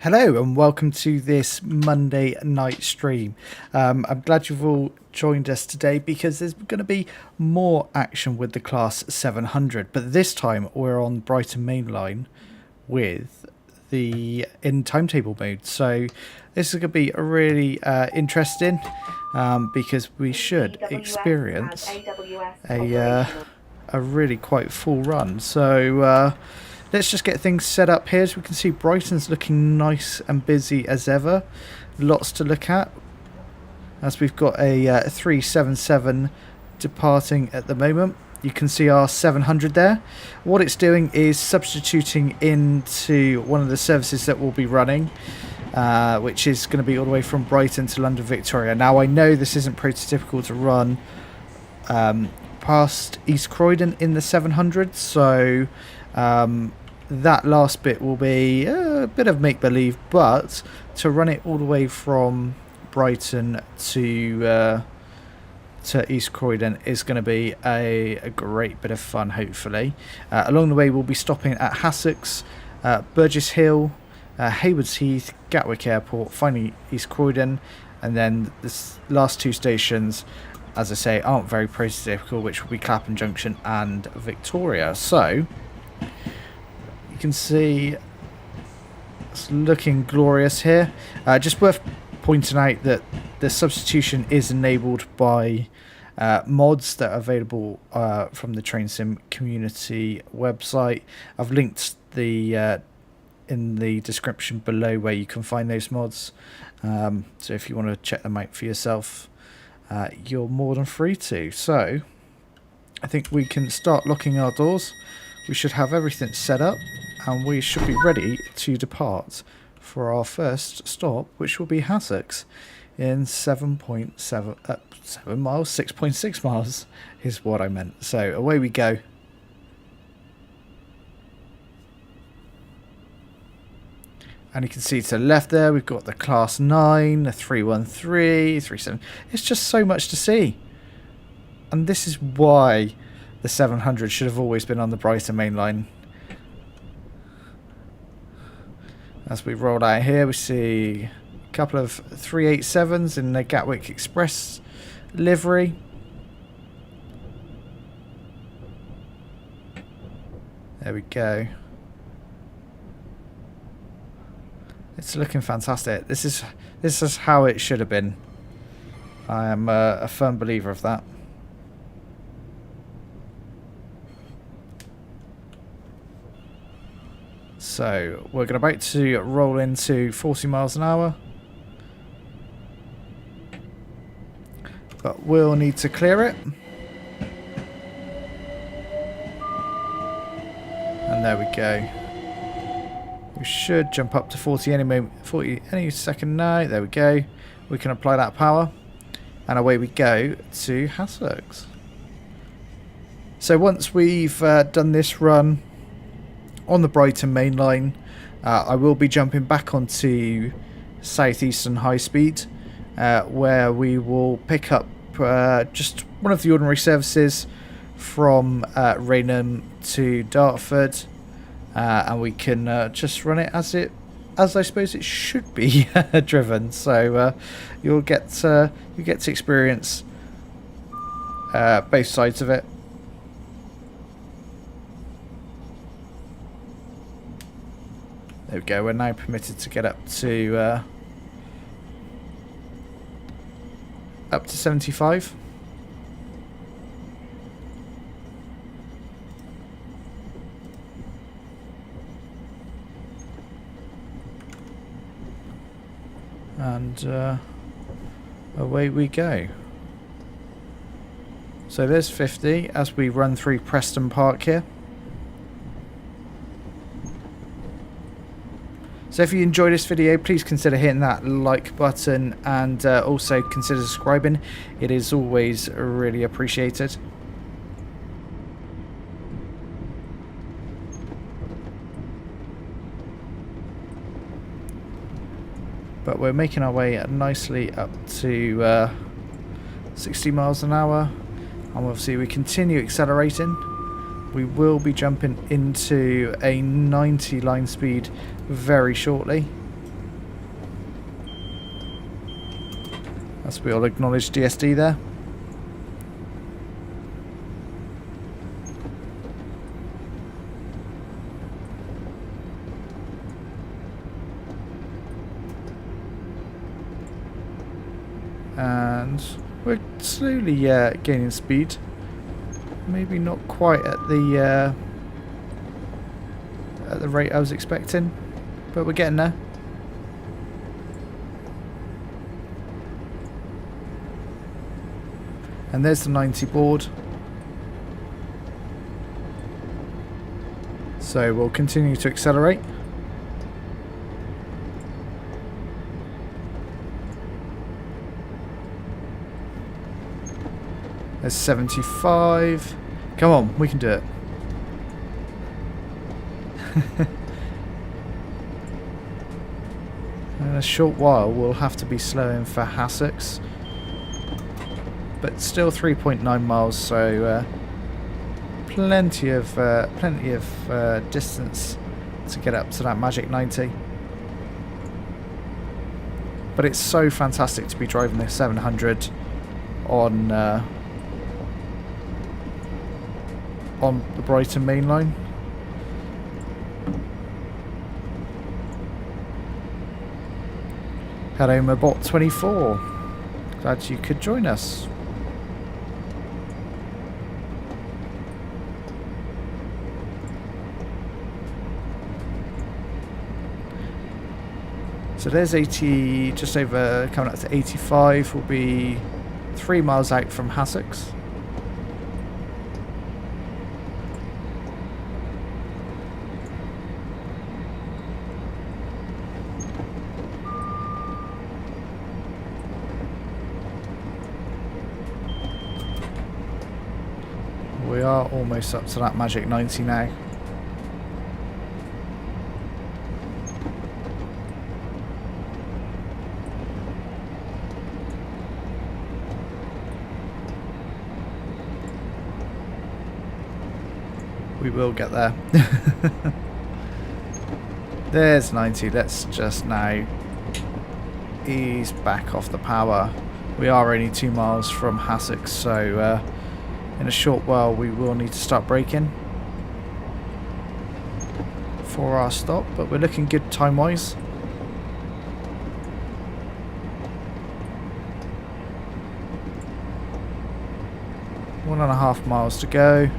Hello and welcome to this Monday night stream. I'm glad you've all joined us today because there's going to be more action with the Class 700, but this time we're on Brighton Main Line with in timetable mode. So this is going to be really interesting because we should experience a really quite full run. So let's just get things set up here. As we can see, Brighton's looking nice and busy as ever. Lots to look at. As we've got a 377 departing at the moment. You can see our 700 there. What it's doing is substituting into one of the services that we'll be running, which is going to be all the way from Brighton to London Victoria. Now, I know this isn't prototypical to run past East Croydon in the 700, so that last bit will be a bit of make-believe, but to run it all the way from Brighton to East Croydon is going to be a great bit of fun, hopefully. Along the way, we'll be stopping at Hassocks, Burgess Hill, Haywards Heath, Gatwick Airport, finally East Croydon, and then the last two stations, as I say, aren't very prototypical, which will be Clapham Junction and Victoria. So you can see it's looking glorious here. Just worth pointing out that the substitution is enabled by mods that are available from the TrainSim community website. I've linked the in the description below where you can find those mods. So if you want to check them out for yourself, you're more than free to. So I think we can start locking our doors. We should have everything set up and we should be ready to depart for our first stop, which will be Hassocks in 7.7 7 miles, 6.6 miles is what I meant. So away we go. And you can see to the left there, we've got the Class 9, the 313, 37. It's just so much to see. And this is why the 700 should have always been on the Brighton Main Line. As we roll out here, we see a couple of 387s in the Gatwick Express livery. There we go. It's looking fantastic. This is how it should have been. I am a firm believer of that. So we're about to roll into 40 miles an hour, but we'll need to clear it. And there we go. We should jump up to 40 any moment, 40 any second now. There we go. We can apply that power, and away we go to Hassocks. So once we've done this run on the Brighton Main Line, I will be jumping back onto Southeastern Highspeed, where we will pick up just one of the ordinary services from Raynham to Dartford, and we can just run it as I suppose it should be driven. So you'll get to experience both sides of it. There we go, we're now permitted to get up to 75. And away we go. So there's 50 as we run through Preston Park here. So if you enjoyed this video, please consider hitting that like button and also consider subscribing. It is always really appreciated. But we're making our way nicely up to 60 miles an hour. And obviously we continue accelerating. We will be jumping into a 90 line speed very shortly. As we all acknowledge DSD there. And we're slowly gaining speed. Maybe not quite at the rate I was expecting, but we're getting there. And there's the 90 board. So we'll continue to accelerate. There's 75. Come on, we can do it. In a short while we'll have to be slowing for Hassocks. But still 3.9 miles, so plenty of distance to get up to that magic 90. But it's so fantastic to be driving this 700 on the Brighton main line. Hello, Mobot24. Glad you could join us. So there's 80, just over, coming up to 85. We'll be 3 miles out from Hassocks. We are almost up to that magic 90 now. We will get there. There's 90. Let's just now ease back off the power. We are only 2 miles from Hassocks, so in a short while we will need to start braking for our stop, but we're looking good time wise. One and a half miles to go.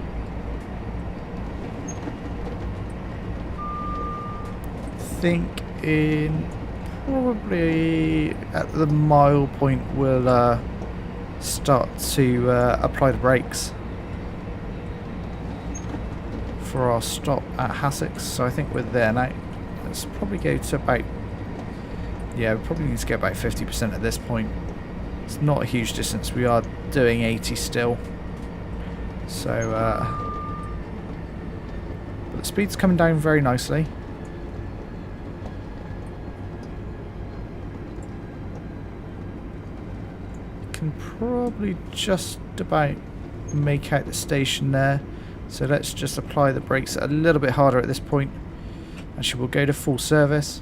I think in probably at the mile point we'll start to apply the brakes for our stop at Hassocks. So I think we're there now. Let's probably go to about, yeah, we probably need to get about 50% at this point. It's not a huge distance. We are doing 80 still. So but the speed's coming down very nicely. Can probably just about make out the station there, so let's just apply the brakes a little bit harder at this point. Actually, we'll go to full service.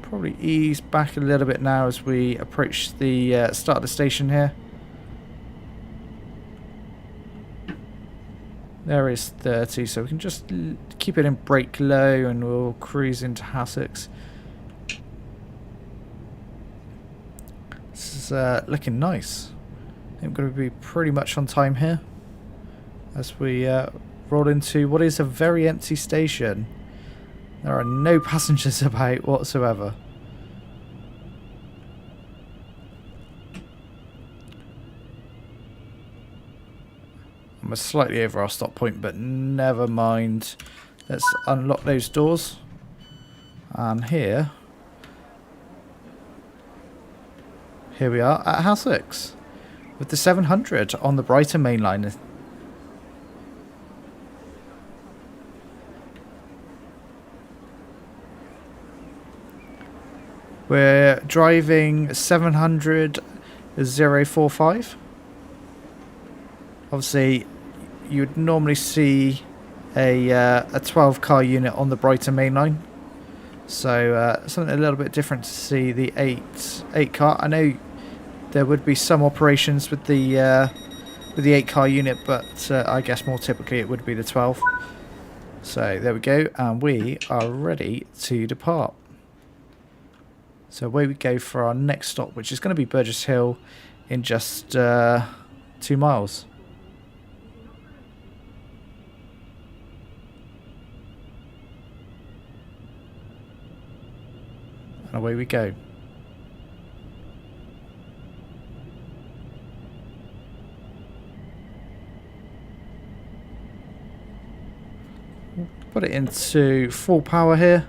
Probably ease back a little bit now as we approach the start of the station here. There is 30, so we can just keep it in brake low and we'll cruise into Hassocks. This is looking nice. I think we're going to be pretty much on time here as we roll into what is a very empty station. There are no passengers about whatsoever. I'm slightly over our stop point, but never mind. Let's unlock those doors. And here we are at Hassocks with the 700 on the Brighton main line. We're driving 700-045. Obviously, you would normally see a 12 car unit on the Brighton main line. So something a little bit different to see the 8 car. I know there would be some operations with the 8 car unit, but I guess more typically it would be the 12. So there we go, and we are ready to depart. So away we go for our next stop, which is going to be Burgess Hill in just 2 miles. And away we go. Put it into full power here.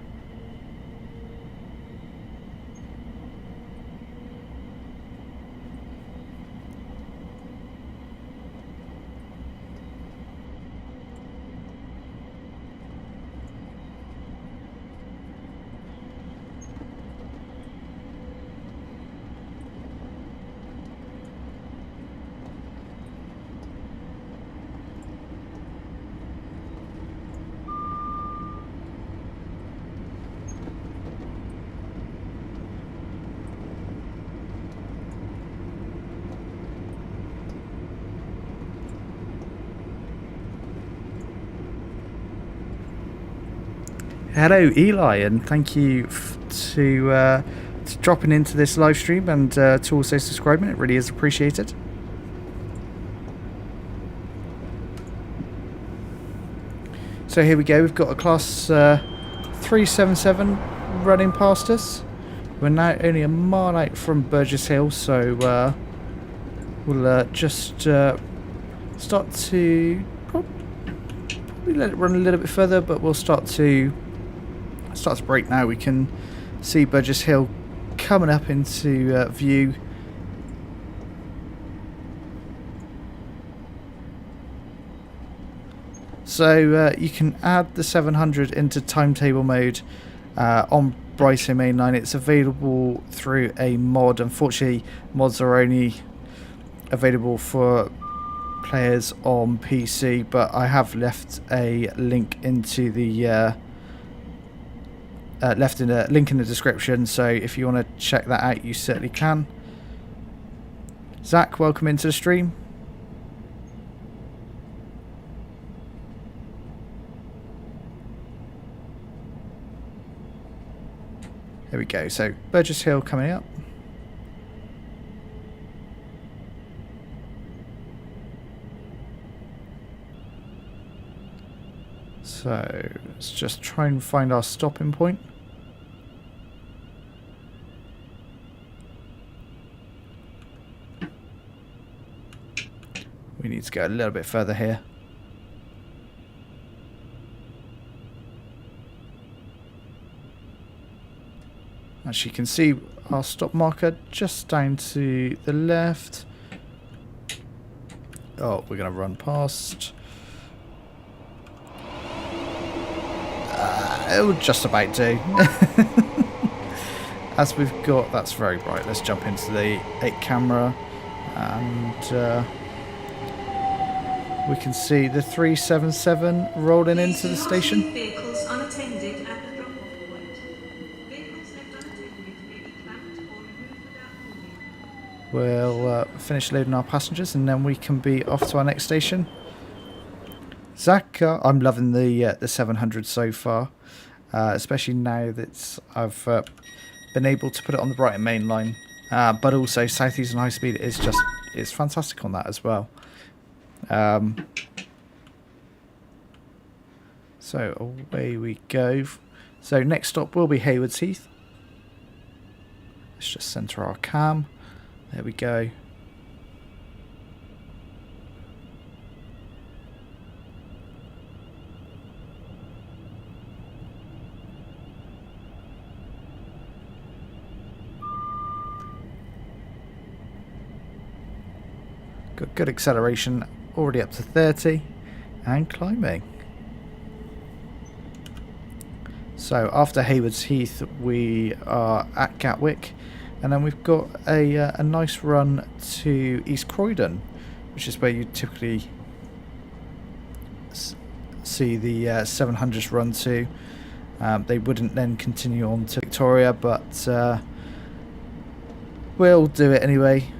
Hello Eli, and thank you to dropping into this live stream and to also subscribing. It really is appreciated. So here we go, we've got a class 377 running past us. We're now only a mile out from Burgess Hill, so we'll just start to probably let it run a little bit further, but we'll start to brake now. We can see Burgess Hill coming up into view. So you can add the 700 into timetable mode on Brighton mainline. It's available through a mod. Unfortunately, mods are only available for players on PC, but I have left a link into the link in the description, so if you want to check that out, you certainly can. Zach, welcome into the stream. There we go, so Burgess Hill coming up. So let's just try and find our stopping point. We need to go a little bit further here. As you can see, our stop marker just down to the left. Oh, we're going to run past. It would just about do. As we've got, that's very bright. Let's jump into the 8 camera, and we can see the 377 rolling into the station. Vehicles unattended at the drop-off point. Vehicles left unattended may be clamped or removed without warning. We'll finish loading our passengers, and then we can be off to our next station. Zach, I'm loving the 700 so far, especially now that I've been able to put it on the Brighton main line, but also Southeastern Highspeed is fantastic on that as well. So away we go. So next stop will be Haywards Heath. Let's just centre our cam. There we go. Got good acceleration, already up to 30 and climbing. So after Haywards Heath we are at Gatwick, and then we've got a nice run to East Croydon, which is where you typically see the 700s run to. They wouldn't then continue on to Victoria, but we'll do it anyway.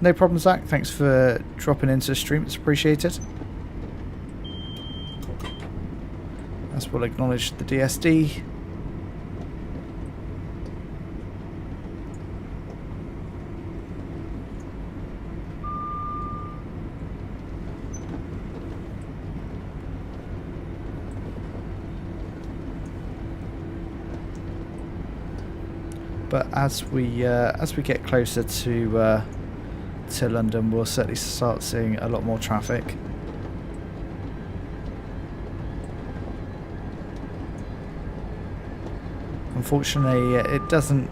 No problem, Zach. Thanks for dropping into the stream. It's appreciated. As we'll acknowledge the DSD. But as we get closer to London, we'll certainly start seeing a lot more traffic. Unfortunately, it doesn't.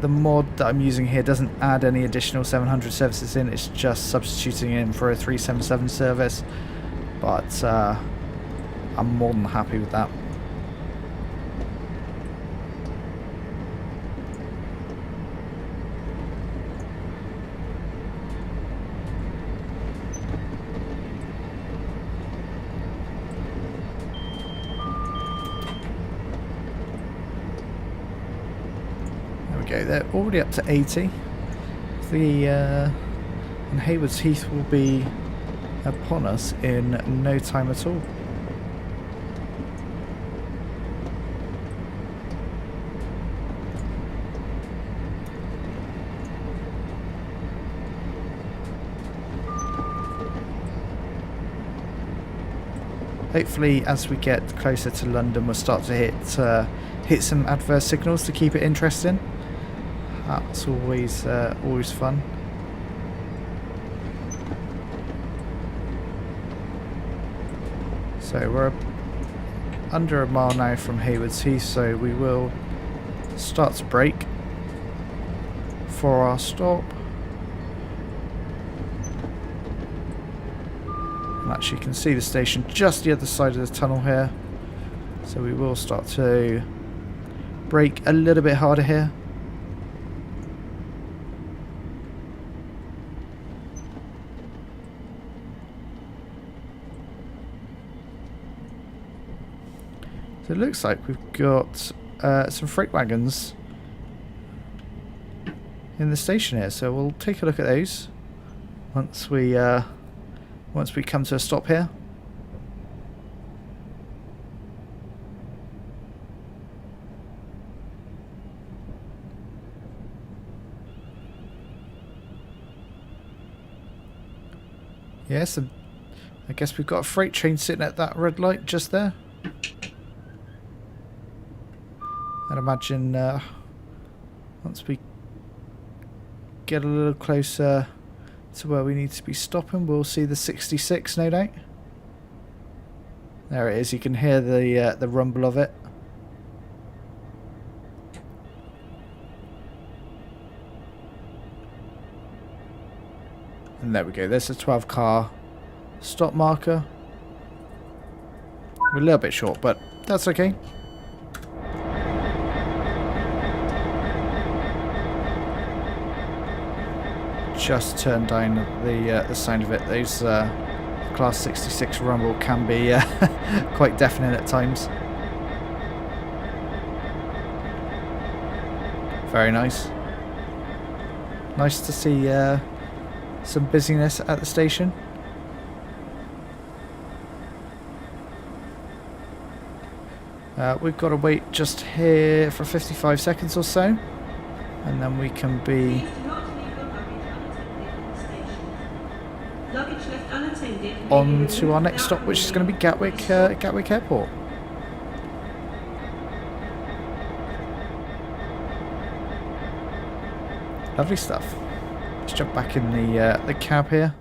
The mod that I'm using here doesn't add any additional 700 services in. It's just substituting in for a 377 service. But I'm more than happy with that. Go, they're already up to 80. And Haywards Heath will be upon us in no time at all. Hopefully, as we get closer to London, we'll start to hit some adverse signals to keep it interesting. That's always fun. So we're under a mile now from Haywards Heath, so we will start to brake for our stop. And actually you can see the station just the other side of the tunnel here. So we will start to brake a little bit harder here. So it looks like we've got some freight wagons in the station here, so we'll take a look at those once we come to a stop here. Yes, and I guess we've got a freight train sitting at that red light just there. I'd imagine once we get a little closer to where we need to be stopping, we'll see the 66, no doubt. There it is. You can hear the rumble of it. And there we go. There's a 12-car stop marker. We're a little bit short, but that's okay. Just turn down the sound of it. Those Class 66 rumble can be quite deafening at times. Very nice. Nice to see some busyness at the station. We've got to wait just here for 55 seconds or so, and then we can be on to our next stop, which is going to be Gatwick Airport. Lovely stuff. Let's jump back in the cab here.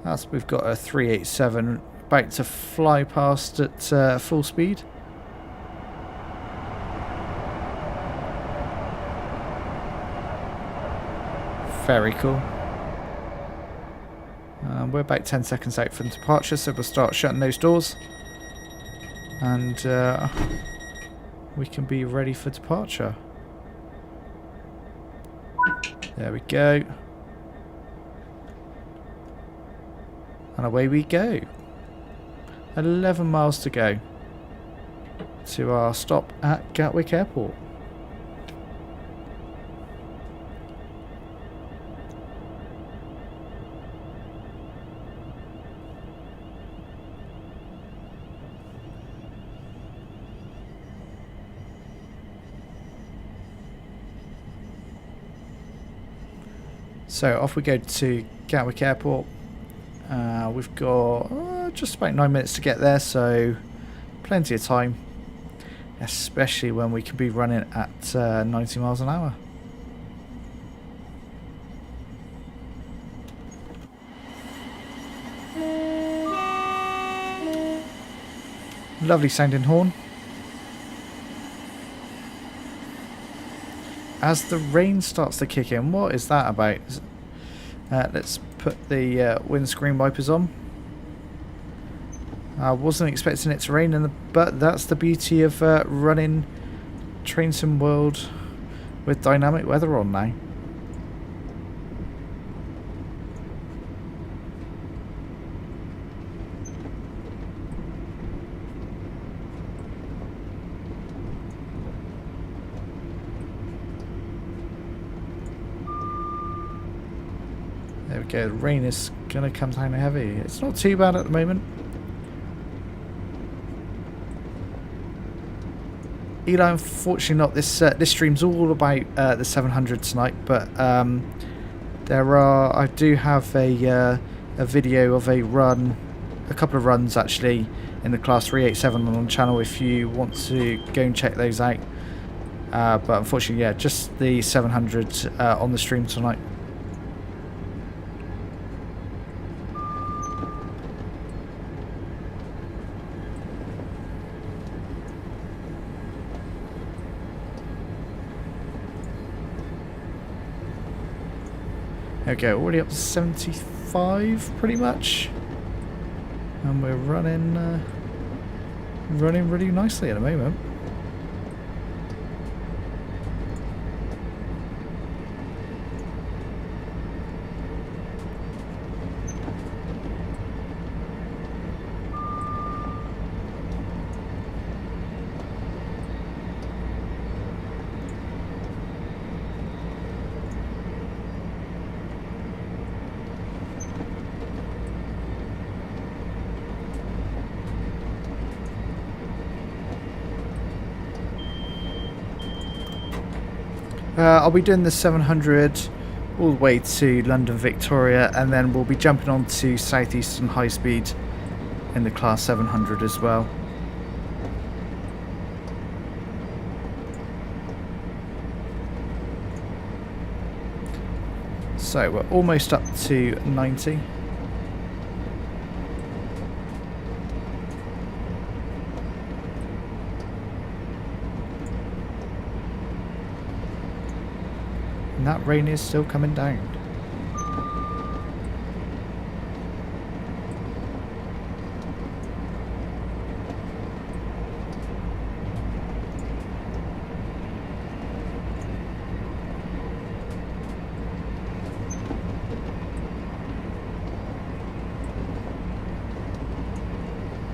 As we've got a 387 about to fly past at full speed. Very cool. We're about 10 seconds out from departure, so we'll start shutting those doors. And we can be ready for departure. There we go. And away we go. 11 miles to go to our stop at Gatwick Airport. So off we go to Gatwick Airport. We've got just about 9 minutes to get there, so plenty of time, especially when we can be running at 90 miles an hour. Lovely sounding horn. As the rain starts to kick in, what is that about? Let's put the windscreen wipers on. I wasn't expecting it to rain, but that's the beauty of running Train Sim World with dynamic weather on now. There we go, the rain is going to come down heavy. It's not too bad at the moment. Eli, unfortunately not. This stream's all about the 700 tonight, but I do have a video of a couple of runs actually in the Class 387 on the channel if you want to go and check those out. But unfortunately, yeah, just the 700 on the stream tonight. Okay, already up to 75 pretty much, and we're running really nicely at the moment. I'll be doing the 700 all the way to London Victoria, and then we'll be jumping on to Southeastern Highspeed in the Class 700 as well. So we're almost up to 90. And that rain is still coming down.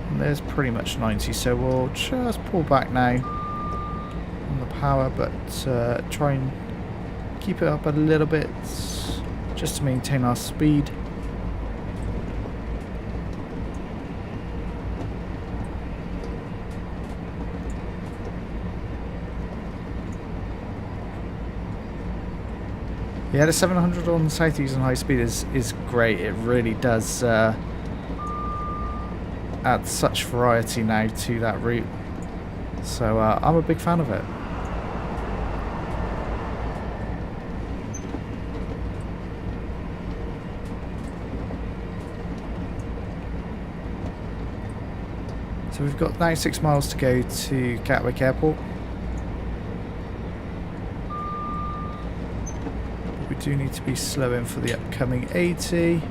And there's pretty much 90, so we'll just pull back now on the power, but try and keep it up a little bit just to maintain our speed. Yeah, the 700 on Southeastern Highspeed is great. It really does add such variety now to that route. So I'm a big fan of it. So we've got now 6 miles to go to Gatwick Airport. But we do need to be slowing for the upcoming 80.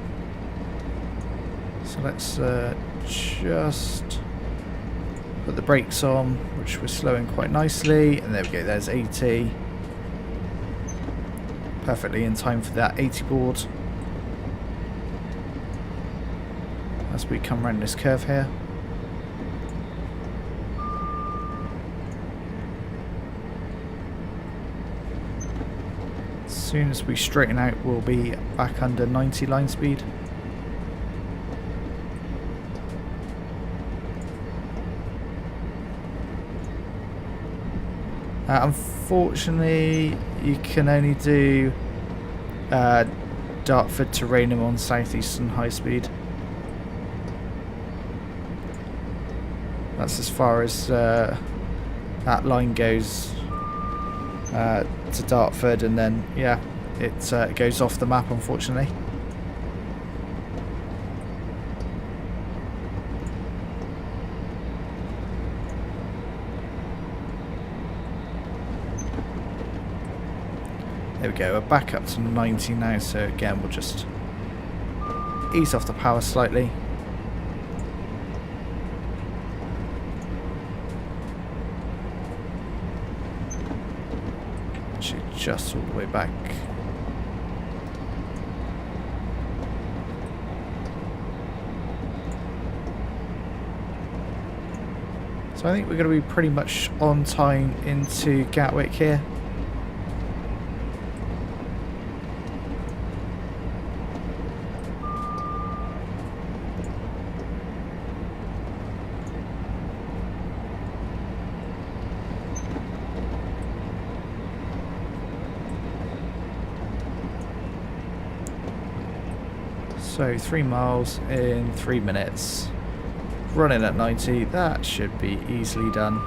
So let's just put the brakes on, which we're slowing quite nicely. And there we go, there's 80. Perfectly in time for that 80 board. as we come around this curve here. As soon as we straighten out, we'll be back under 90 line speed. Unfortunately, you can only do Dartford to Rainham on Southeastern Highspeed. That's as far as that line goes to Dartford, and then yeah, it goes off the map, unfortunately. There we go, we're back up to 90 now, so again we'll just ease off the power slightly. Actually just all the way back. So I think we're going to be pretty much on time into Gatwick here. So 3 miles in 3 minutes. Running at 90, that should be easily done.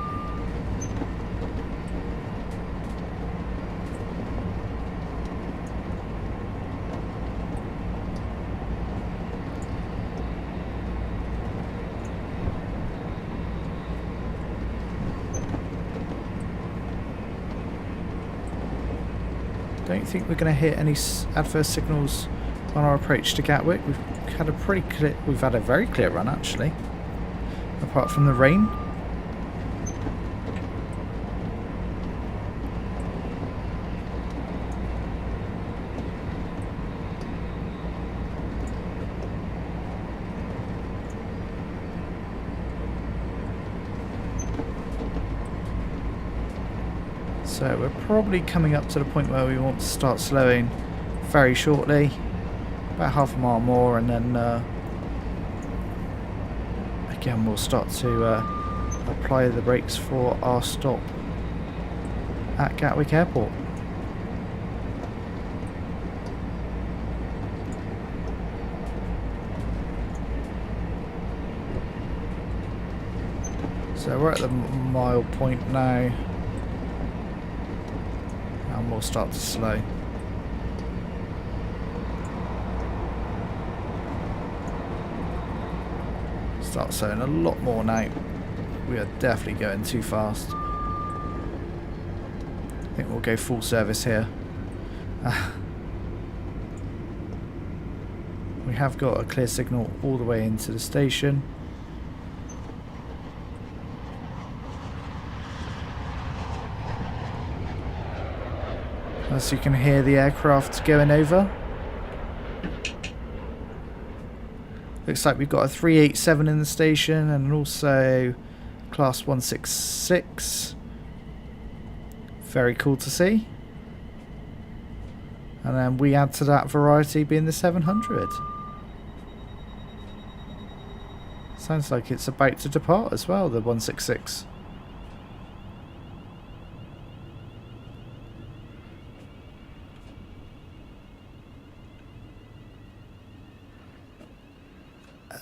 Don't think we're going to hit any adverse signals on our approach to Gatwick. We've had a very clear run actually, apart from the rain. So we're probably coming up to the point where we want to start slowing very shortly. About half a mile more, and then again we'll start to apply the brakes for our stop at Gatwick Airport. So we're at the mile point now, and we'll start to slow. Start slowing a lot more now. We are definitely going too fast. I think we'll go full service here. We have got a clear signal all the way into the station. As you can hear the aircraft going over. Looks like we've got a 387 in the station, and also Class 166. Very cool to see. And then we add to that variety being the 700. Sounds like it's about to depart as well, the 166.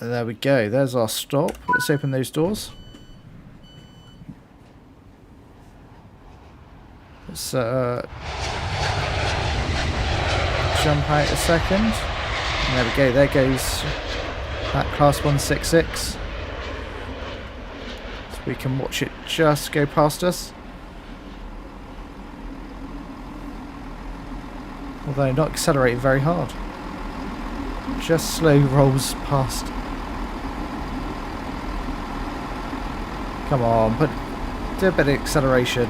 There we go, there's our stop. Let's open those doors. Let's jump out a second. And there we go, there goes that Class 166. So we can watch it just go past us. Although not accelerating very hard. Just slow rolls past. Come on, do a bit of acceleration.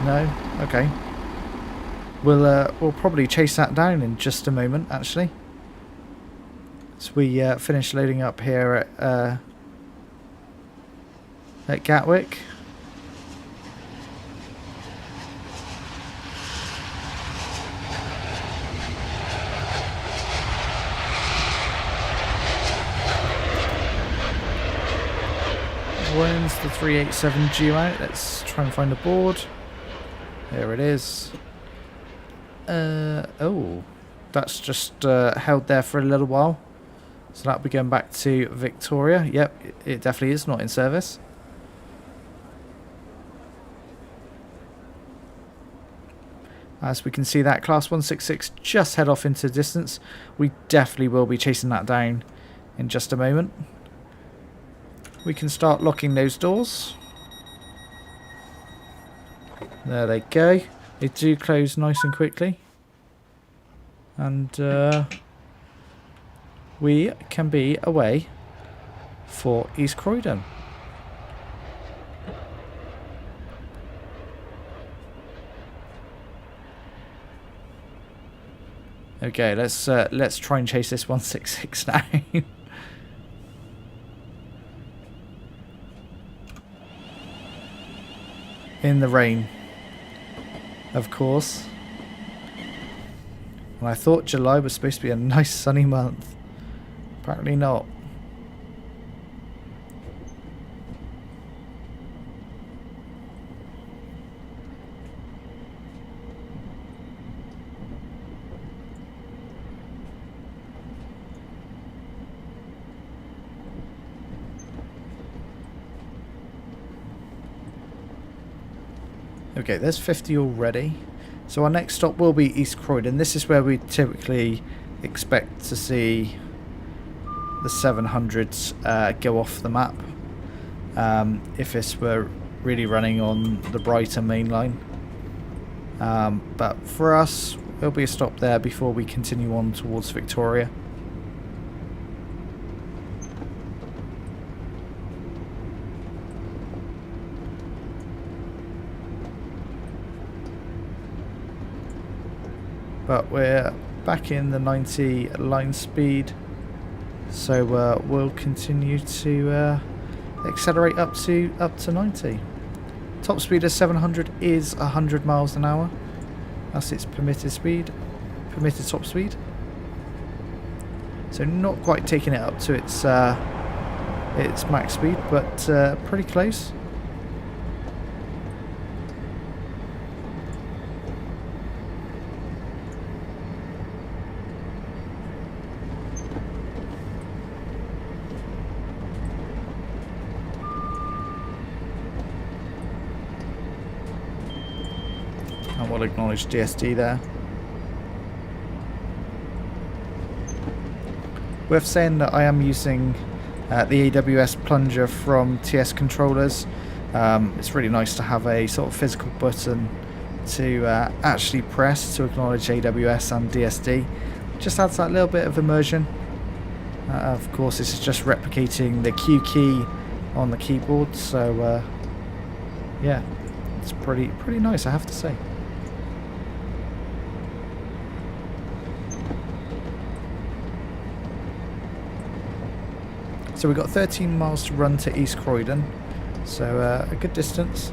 No? Okay. We'll probably chase that down in just a moment, actually. So we finish loading up here at Gatwick. When's the 387 due out? Let's try and find a board. There it is. Oh, that's just held there for a little while. So that'll be going back to Victoria. Yep, it definitely is not in service. As we can see, that Class 166 just head off into the distance. We definitely will be chasing that down in just a moment. We can start locking those doors. There they go. They do close nice and quickly. And we can be away for East Croydon. Okay, let's try and chase this 166 now. In the rain, of course. And I thought July was supposed to be a nice sunny month. Apparently not. Okay, there's 50 already. So our next stop will be East Croydon. This is where we typically expect to see the 700s go off the map. If this were really running on the Brighton main line. But for us, there'll be a stop there before we continue on towards Victoria. But we're back in the 90 line speed, so we'll continue to accelerate up to 90. Top speed of 700 is 100 miles an hour. That's its permitted speed, permitted top speed. So not quite taking it up to its max speed, but pretty close. And we'll acknowledge DSD there. Worth saying that I am using the AWS plunger from TS controllers. It's really nice to have a sort of physical button to actually press to acknowledge AWS and DSD. Just adds that little bit of immersion. Of course, this is just replicating the Q key on the keyboard, so yeah, it's pretty nice, I have to say. So we've got 13 miles to run to East Croydon, so a good distance.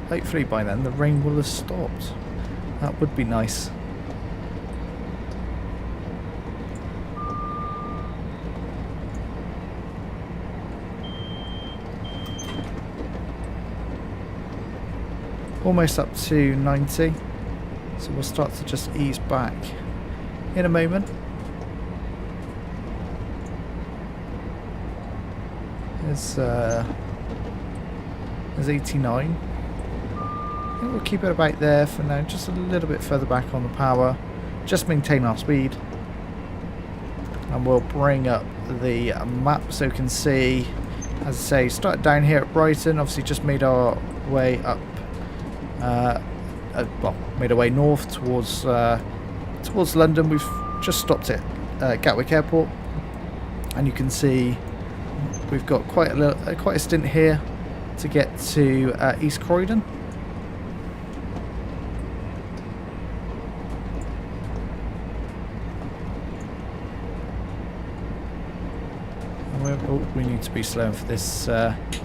Hopefully by then the rain will have stopped. That would be nice. Almost up to 90. So we'll start to just ease back in a moment. There's 89. I think we'll keep it about there for now, just a little bit further back on the power. Just maintain our speed. And we'll bring up the map so we can see, as I say, start down here at Brighton. Obviously just made our way up well, made our way north towards London. We've just stopped at Gatwick Airport, and you can see we've got quite a stint here to get to East Croydon. We need to be slowing for this this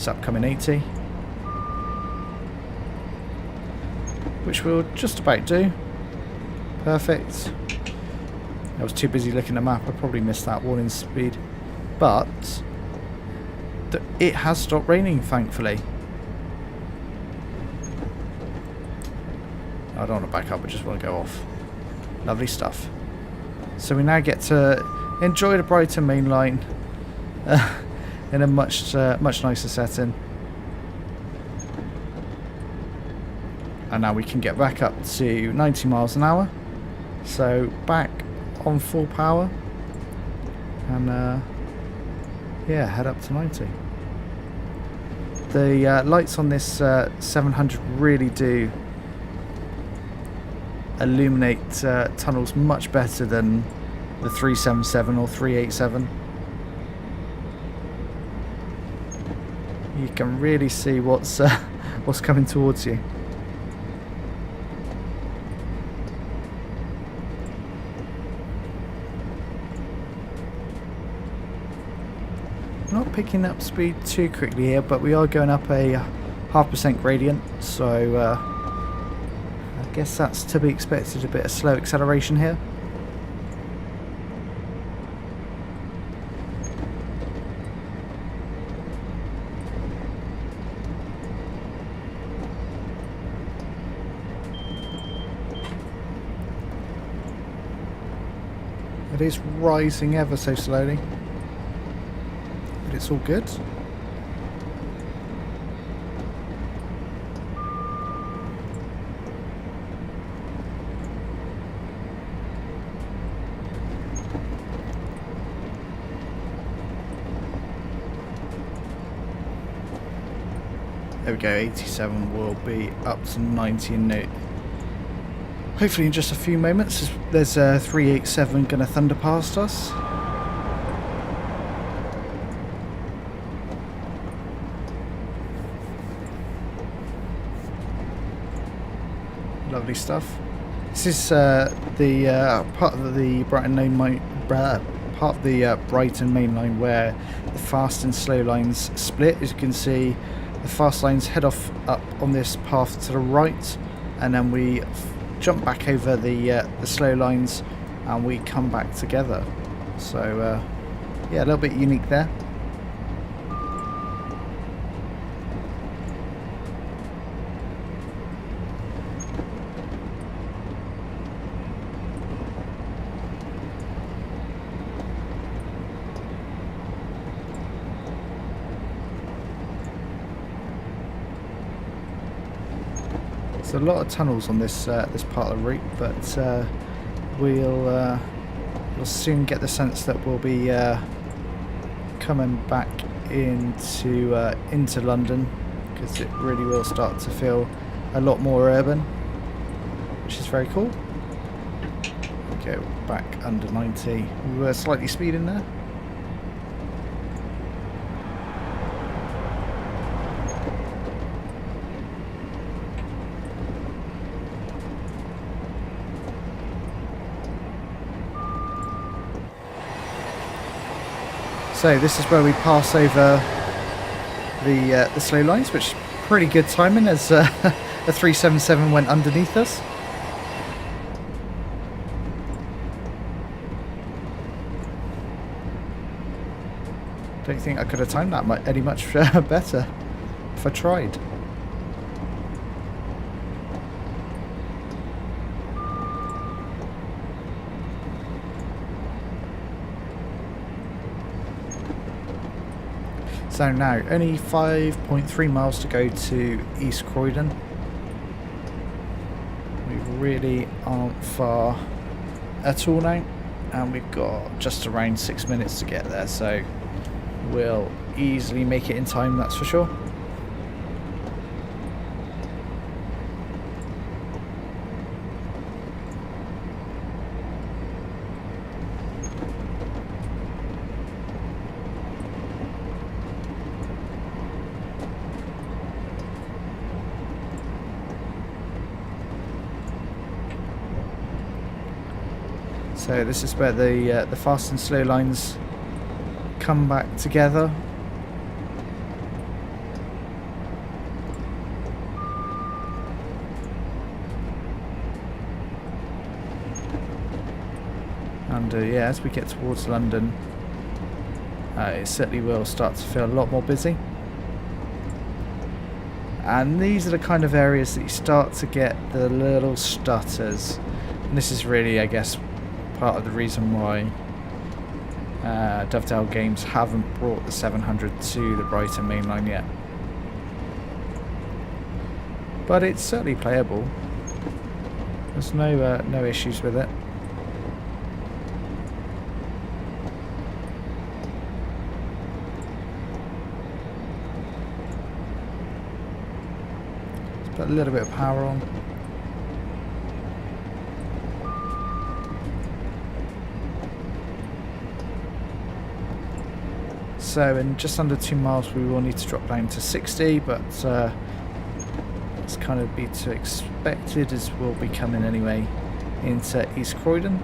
upcoming 80, which we'll just about do. Perfect. I was too busy looking at the map. I probably missed that warning speed, but it has stopped raining, thankfully. I don't want to back up, I just want to go off. Lovely stuff. So we now get to enjoy the Brighton main line in a much nicer setting. And now we can get back up to 90 miles an hour. So back on full power. And yeah, head up to 90. The lights on this 700 really do illuminate tunnels much better than the 377 or 387. You can really see what's coming towards you. Not picking up speed too quickly here, but we are going up a 0.5% gradient, so I guess that's to be expected. A bit of slow acceleration here. It is rising ever so slowly, but it's all good. There we go, 87 will be up to 90 in no. Hopefully in just a few moments. There's a 387 going to thunder past us. Lovely stuff. This is the part of the Brighton main line where the fast and slow lines split. As you can see, the fast lines head off up on this path to the right, and then we jump back over the slow lines and we come back together. So yeah, a little bit unique there. There's a lot of tunnels on this this part of the route, but we'll soon get the sense that we'll be coming back into London, because it really will start to feel a lot more urban, which is very cool. Go back under 90. We were slightly speeding there. So this is where we pass over the slow lines, which is pretty good timing as a 377 went underneath us. Don't think I could have timed that any much better if I tried. So now, only 5.3 miles to go to East Croydon. We really aren't far at all now, and we've got just around 6 minutes to get there, so we'll easily make it in time, that's for sure. So this is where the fast and slow lines come back together. And yeah, as we get towards London, it certainly will start to feel a lot more busy. And these are the kind of areas that you start to get the little stutters. And this is really, I guess, part of the reason why Dovetail Games haven't brought the 700 to the Brighton main line yet. But it's certainly playable. There's no issues with it. Put a little bit of power on. So in just under 2 miles we will need to drop down to 60, but it's kind of be to expected as we'll be coming anyway into East Croydon.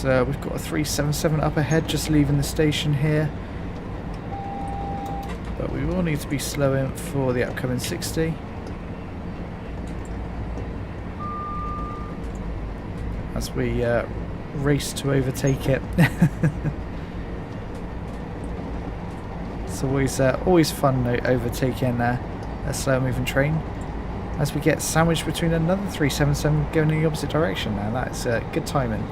We've got a 377 up ahead just leaving the station here, but we will need to be slowing for the upcoming 60 as we race to overtake it. It's always fun overtaking a slow moving train, as we get sandwiched between another 377 going in the opposite direction. Now that's good timing.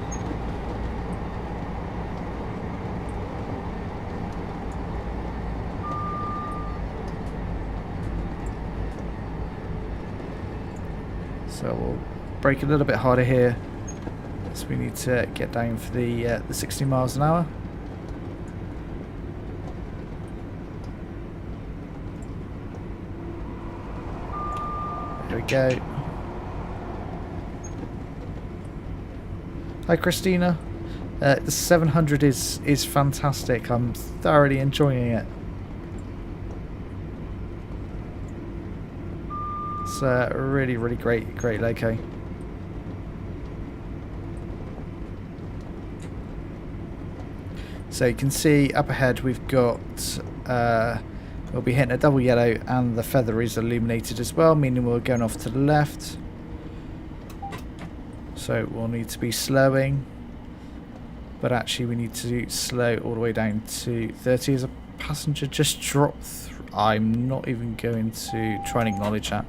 So we'll brake a little bit harder here, as we need to get down for the 60 miles an hour. There we go. Hi Christina. The 700 is fantastic. I'm thoroughly enjoying it. It's really great loco. So you can see up ahead we've got we'll be hitting a double yellow, and the feather is illuminated as well, meaning we're going off to the left. So we'll need to be slowing, but actually we need to slow all the way down to 30 as a passenger just dropped. I'm not even going to try and acknowledge that.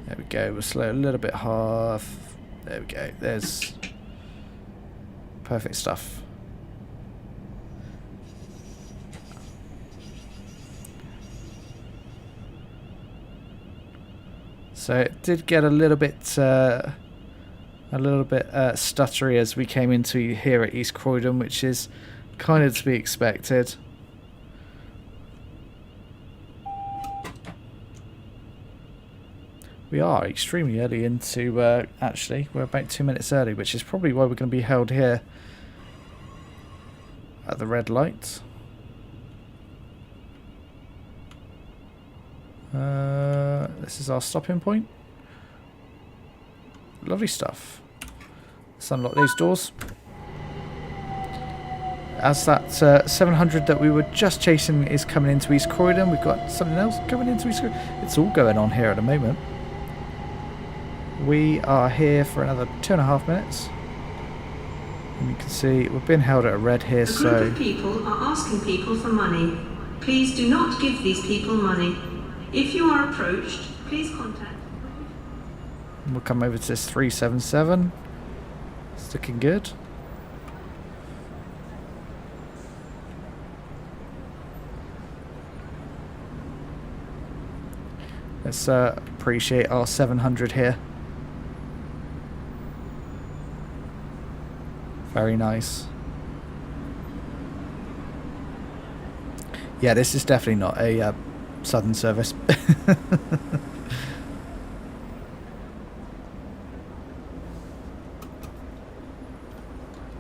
There we go, we'll slow a little bit half. There we go, there's perfect stuff. So it did get a little bit stuttery as we came into here at East Croydon, which is kind of to be expected. We are extremely early into, actually, we're about 2 minutes early, which is probably why we're going to be held here at the red light. This is our stopping point. Lovely stuff. Let's unlock those doors. As that 700 that we were just chasing is coming into East Croydon, we've got something else coming into East Croydon. It's all going on here at the moment. We are here for another 2.5 minutes. And you can see we've been held at a red here, so... A group of people are asking people for money. Please do not give these people money. If you are approached, please contact... We'll come over to this 377. It's looking good. Let's appreciate our 700 here. Very nice. Yeah, this is definitely not a Southern service.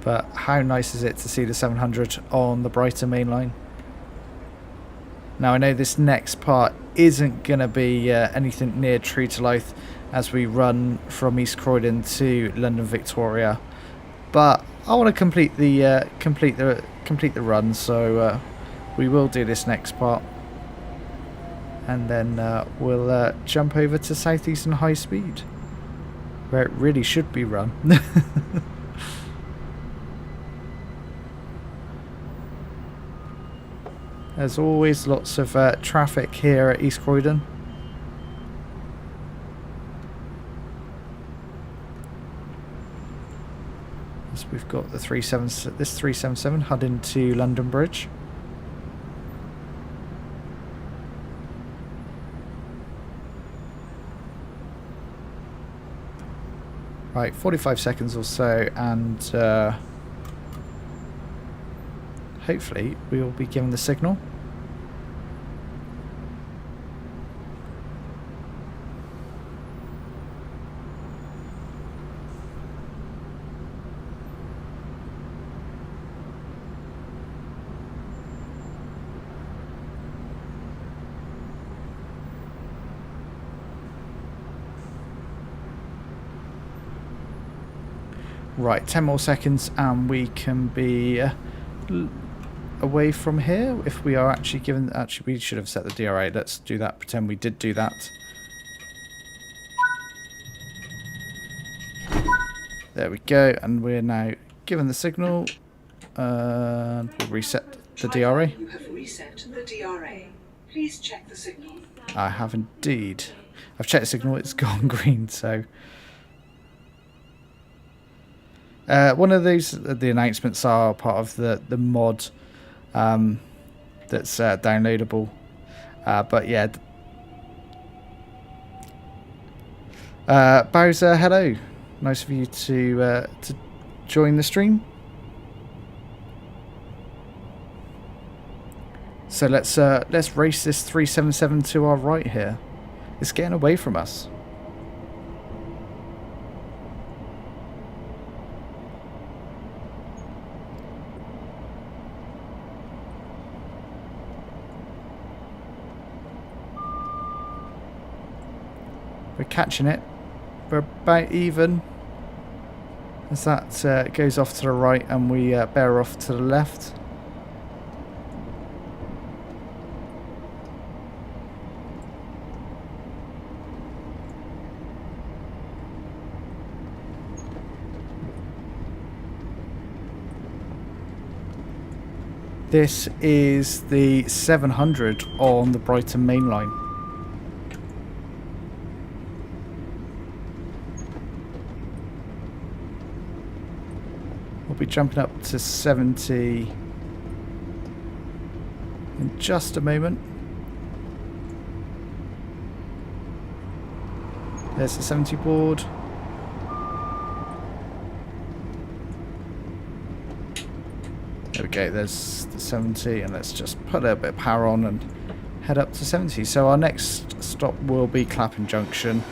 But how nice is it to see the 700 on the Brighton main line? Now I know this next part isn't going to be anything near true to life as we run from East Croydon to London Victoria, but I want to complete the run, so we will do this next part, and then we'll jump over to Southeastern Highspeed, where it really should be run. There's always lots of traffic here at East Croydon. So we've got the 377 heading to London Bridge. Right, 45 seconds or so, and hopefully we will be given the signal. Right, 10 more seconds and we can be away from here if we are actually given... Actually, we should have set the DRA. Let's do that. Pretend we did do that. There we go. And we're now given the signal. And we'll reset the DRA. You have reset the DRA. Please check the signal. I have indeed. I've checked the signal. It's gone green, so... one of these, the announcements are part of the mod that's downloadable. But yeah. Bowser, hello. Nice of you to join the stream. So let's race this 377 to our right here. It's getting away from us. We're catching it. We're about even. As that goes off to the right and we bear off to the left. This is the 700 on the Brighton main line. We'll be jumping up to 70 in just a moment. There's the 70 board. There we go, there's the 70, and let's just put a little bit of power on and head up to 70. So our next stop will be Clapham Junction.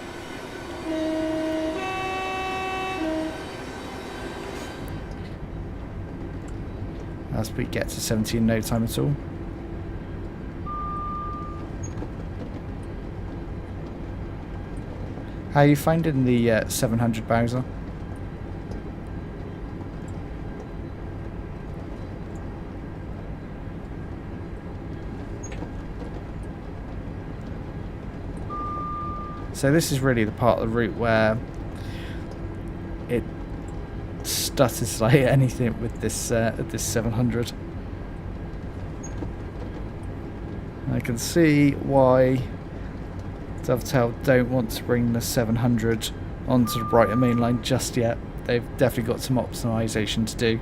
As we get to 70 in no time at all. How are you finding the 700 Bowser? So this is really the part of the route where it stutters like anything with this this 700. I can see why Dovetail don't want to bring the 700 onto the Brighton main line just yet. They've definitely got some optimization to do.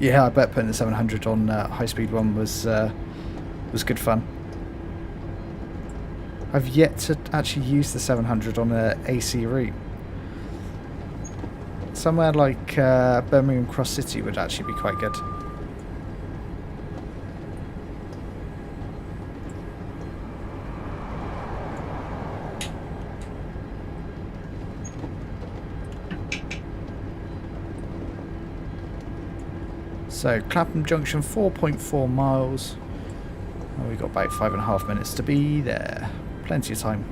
Yeah, I bet putting the 700 on High Speed 1 was good fun. I've yet to actually use the 700 on an AC route. Somewhere like Birmingham Cross City would actually be quite good. So Clapham Junction, 4.4 miles. And we've got about 5.5 minutes to be there. Plenty of time.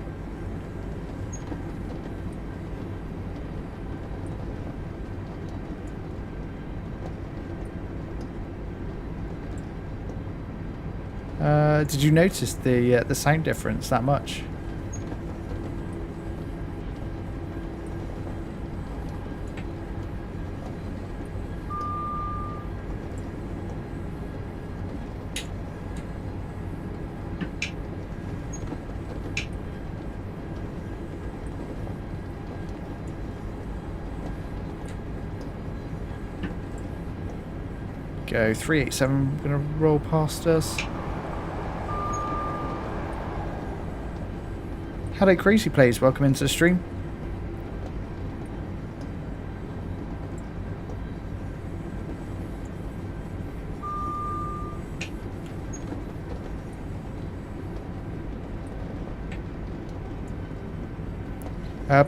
Did you notice the sound difference that much? Go 387, gonna roll past us. Hello Crazy Plays, welcome into the stream.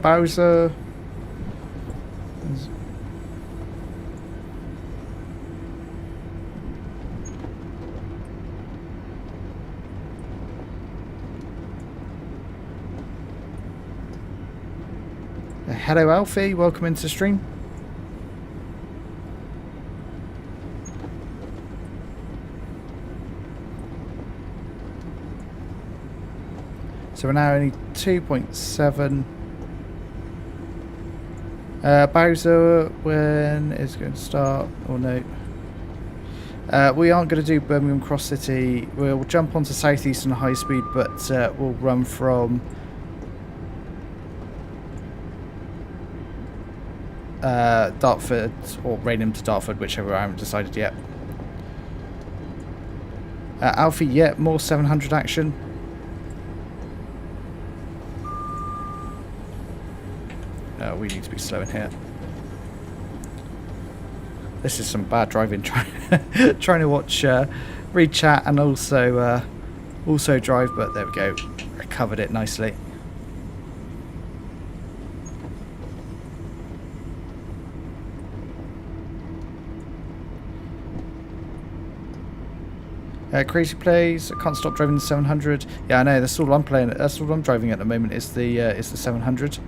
Bowser. Hello Alfie, welcome into the stream. So we're now only 2.7. Bowser, when is it going to start? Or no? We aren't going to do Birmingham Cross City. We'll jump onto Southeastern Highspeed, but we'll run from Dartford or Raynham to Dartford, whichever. I haven't decided yet. Alfie, yeah, more 700 action. We need to be slow in here. This is some bad driving. Trying to watch, read chat, and also drive. But there we go. I covered it nicely. Crazy Plays. I can't stop driving the 700. Yeah, I know. That's all I'm playing. That's all I'm driving at the moment. Is the 700.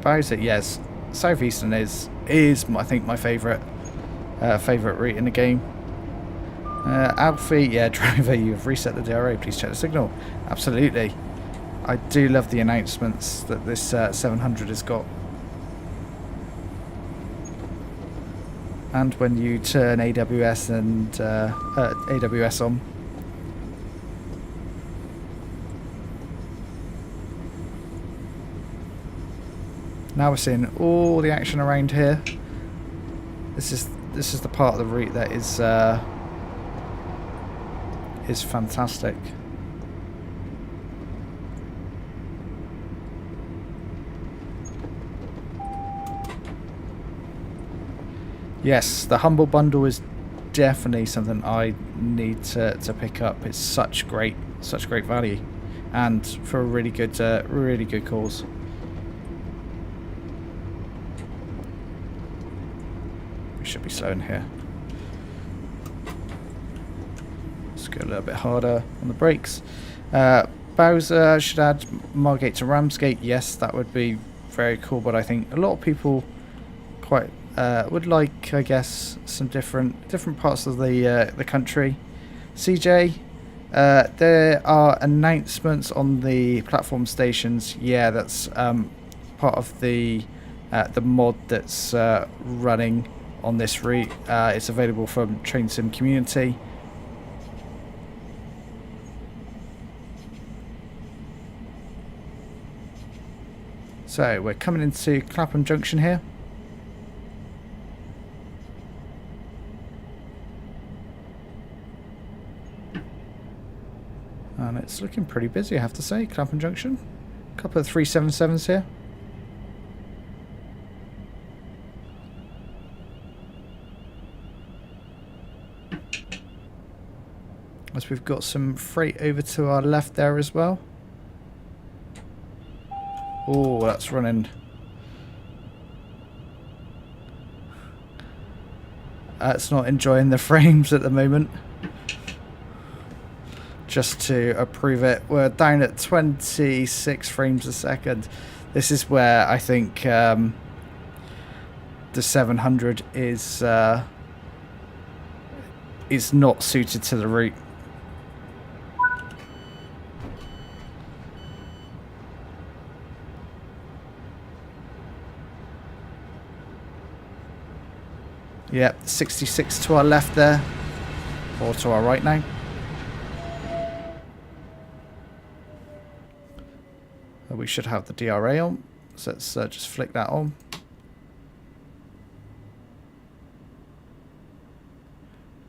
Bowser, yes. Southeastern is I think my favourite route in the game. Alfie, yeah, driver, you've reset the DRA. Please check the signal. Absolutely. I do love the announcements that this 700 has got. And when you turn AWS and AWS on. Now we're seeing all the action around here. This is the part of the route that is fantastic. Yes, the Humble Bundle is definitely something I need to pick up. It's such great value, and for a really good cause. We should be slow in here. Let's go a little bit harder on the brakes. Bowser should add Margate to Ramsgate. Yes, that would be very cool, but I think a lot of people quite would like, I guess, some different parts of the country. CJ, there are announcements on the platform stations. Yeah, that's part of the mod that's running on this route. It's available from Train Sim Community. So we're coming into Clapham Junction here. And it's looking pretty busy, I have to say, Clapham Junction. A couple of 377s here. As we've got some freight over to our left there as well. Oh, that's running. It's not enjoying the frames at the moment. Just to approve it, we're down at 26 frames a second. This is where I think the 700 is not suited to the route. Yep, 66 to our left there, or to our right now. We should have the DRA on, so let's just flick that on.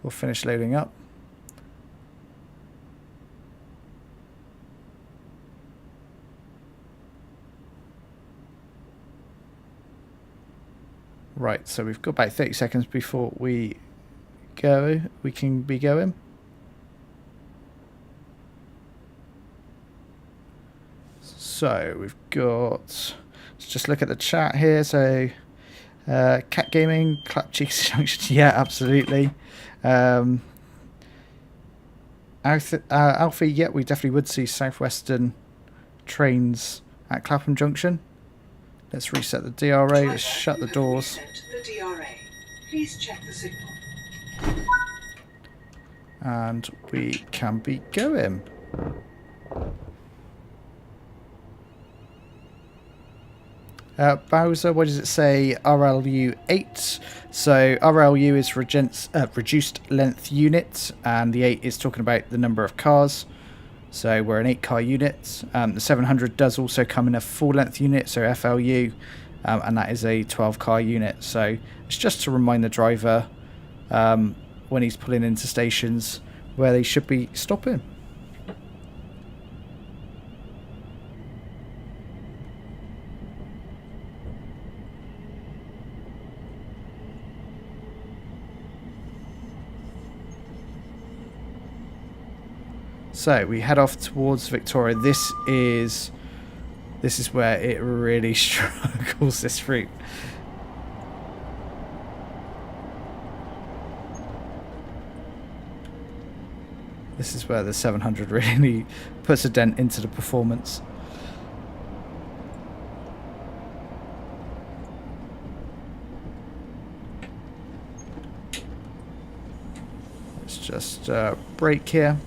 We'll finish loading up. Right, so we've got about 30 seconds before we can be going. So we've got, let's just look at the chat here. So Cat Gaming, Clap Cheeks Junction, yeah, absolutely. Alfie, yeah, we definitely would see Southwestern trains at Clapham Junction. Let's reset the DRA, let's shut the doors. The DRA. Please check the signal. And we can be going. Bowser, what does it say? RLU 8. So RLU is reduced length unit, and the 8 is talking about the number of cars. So we're an 8-car unit. The 700 does also come in a full length unit, so FLU, and that is a 12-car unit. So it's just to remind the driver when he's pulling into stations where they should be stopping. So we head off towards Victoria. This is where it really struggles, this route. This is where the 700 really puts a dent into the performance. Let's just brake here.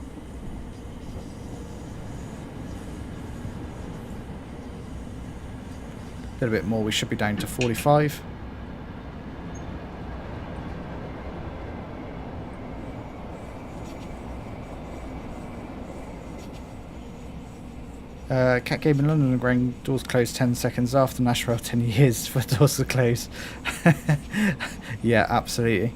A little bit more, we should be down to 45. Cat Game in London Underground, doors closed 10 seconds after Nash Rail, 10 years for doors to close. Yeah, absolutely.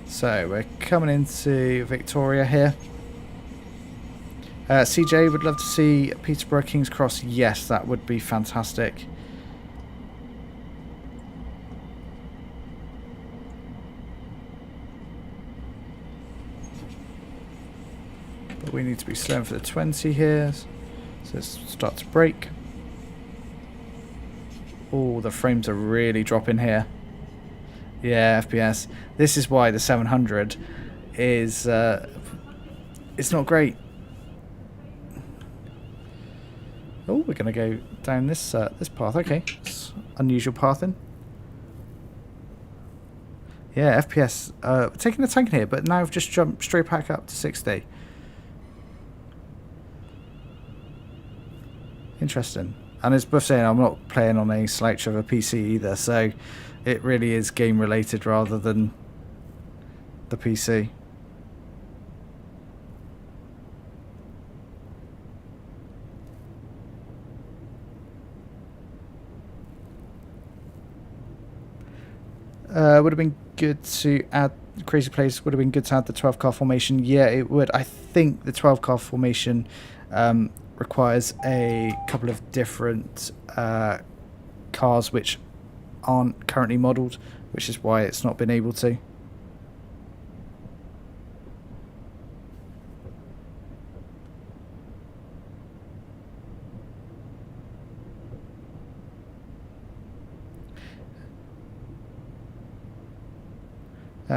So we're coming into Victoria here. CJ would love to see Peterborough King's Cross. Yes, that would be fantastic. But we need to be slowing for the 20 here. So let's start to brake. Oh, the frames are really dropping here. Yeah, FPS. This is why the 700 is it's not great. Oh, we're gonna go down this this path. Okay, it's unusual pathing. Yeah, FPS. Taking a tank in here, but now I've just jumped straight back up to 60. Interesting. And as Buff saying, I'm not playing on a slouch of a PC either, so it really is game related rather than the PC. Would have been good to add Crazy Place. Would have been good to add the 12-car formation. Yeah, it would. I think the 12-car formation requires a couple of different cars which aren't currently modelled, which is why it's not been able to.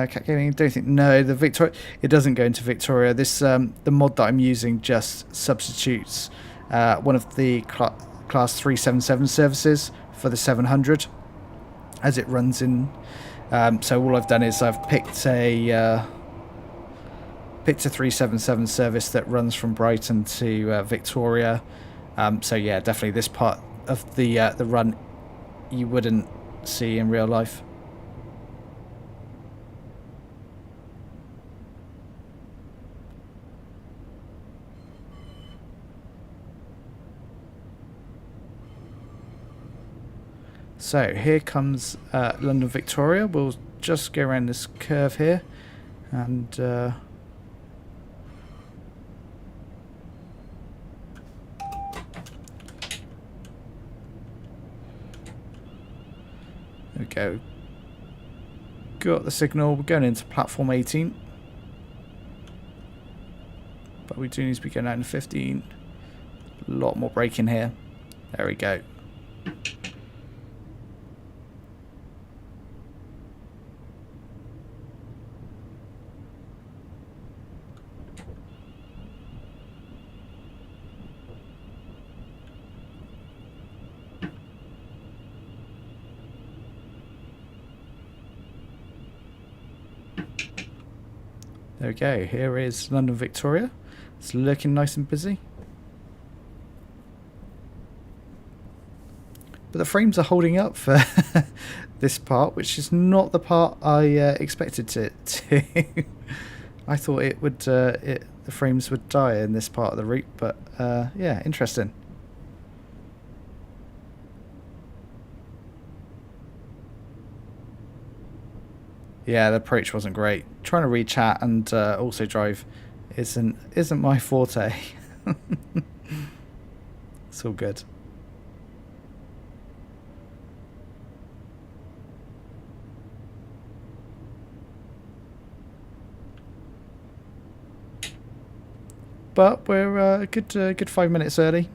Cat Gaming, don't think, no, the Victoria, it doesn't go into Victoria. This, the mod that I'm using just substitutes one of the Class 377 services for the 700 as it runs in. So all I've done is I've picked a 377 service that runs from Brighton to Victoria. So yeah, definitely this part of the run you wouldn't see in real life. So here comes London Victoria. We'll just go around this curve here and there we go. Got the signal. We're going into platform 18. But we do need to be going out in 15. A lot more braking here. There we go. There we go, here is London Victoria. It's looking nice and busy. But the frames are holding up for this part, which is not the part I expected it to. I thought it would, the frames would die in this part of the route, but yeah, interesting. Yeah, the approach wasn't great. Trying to read chat and also drive isn't my forte. It's all good. But we're a good 5 minutes early.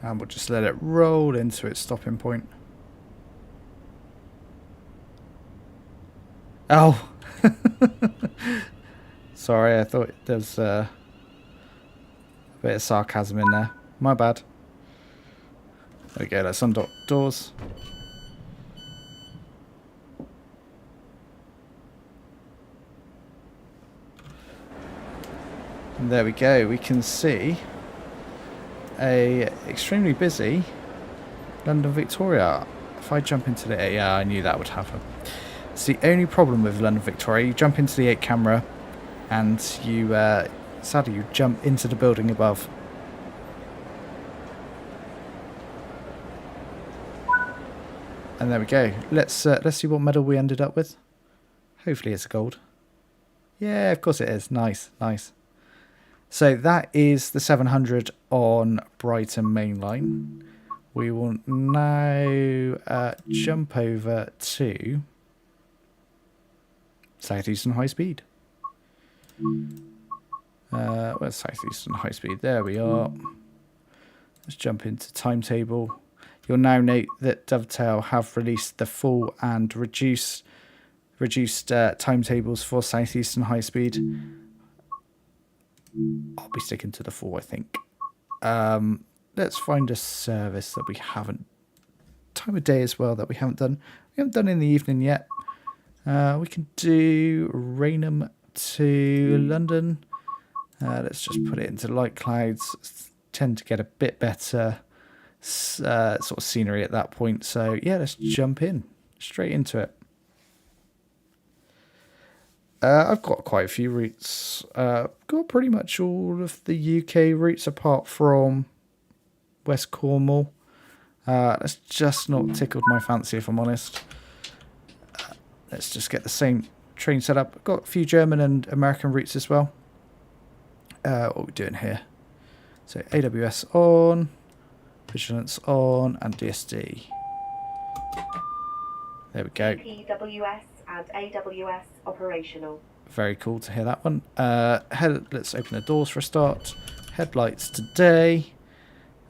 And we'll just let it roll into its stopping point. Oh! Sorry, I thought there was a bit of sarcasm in there. My bad. There we go, let's undock doors. And there we go, we can see a extremely busy London Victoria. If I jump into the 8, yeah, I knew that would happen. It's the only problem with London Victoria. You jump into the 8 camera and you sadly you jump into the building above. And there we go. Let's see what medal we ended up with. Hopefully it's a gold. Yeah, of course it is. Nice, nice. So that is the 700 on Brighton Main Line. We will now jump over to Southeastern Highspeed. Where's Southeastern Highspeed? There we are. Let's jump into timetable. You'll now note that Dovetail have released the full and reduced timetables for Southeastern Highspeed. I'll be sticking to the 4, I think. Let's find a service that we haven't... Time of day as well that we haven't done. We haven't done in the evening yet. We can do Rainham to London. Let's just put it into light clouds. Tend to get a bit better sort of scenery at that point. So yeah, let's jump in. Straight into it. I've got quite a few routes. Got pretty much all of the UK routes apart from West Cornwall. That's just not tickled my fancy, if I'm honest. Let's just get the same train set up. I've got a few German and American routes as well. What are we doing here? So AWS on, Vigilance on, and DSD. There we go. PWS and AWS operational. Very cool to hear that one. Let's open the doors for a start. Headlights today.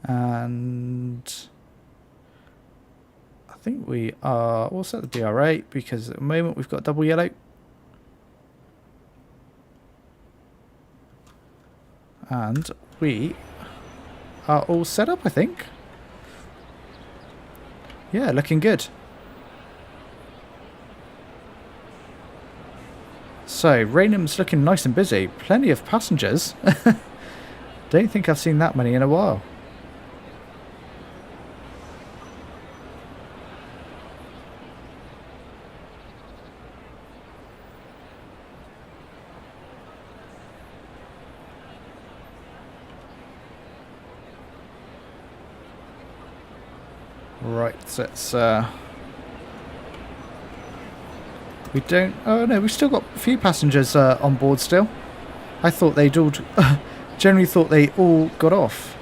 And I think we are all set the DRA because at the moment we've got double yellow. And we are all set up, I think. Yeah, looking good. So, Raynham's looking nice and busy. Plenty of passengers. Don't think I've seen that many in a while. Right, let's we don't... Oh no, we've still got a few passengers on board still. I thought they'd all... generally thought they all got off.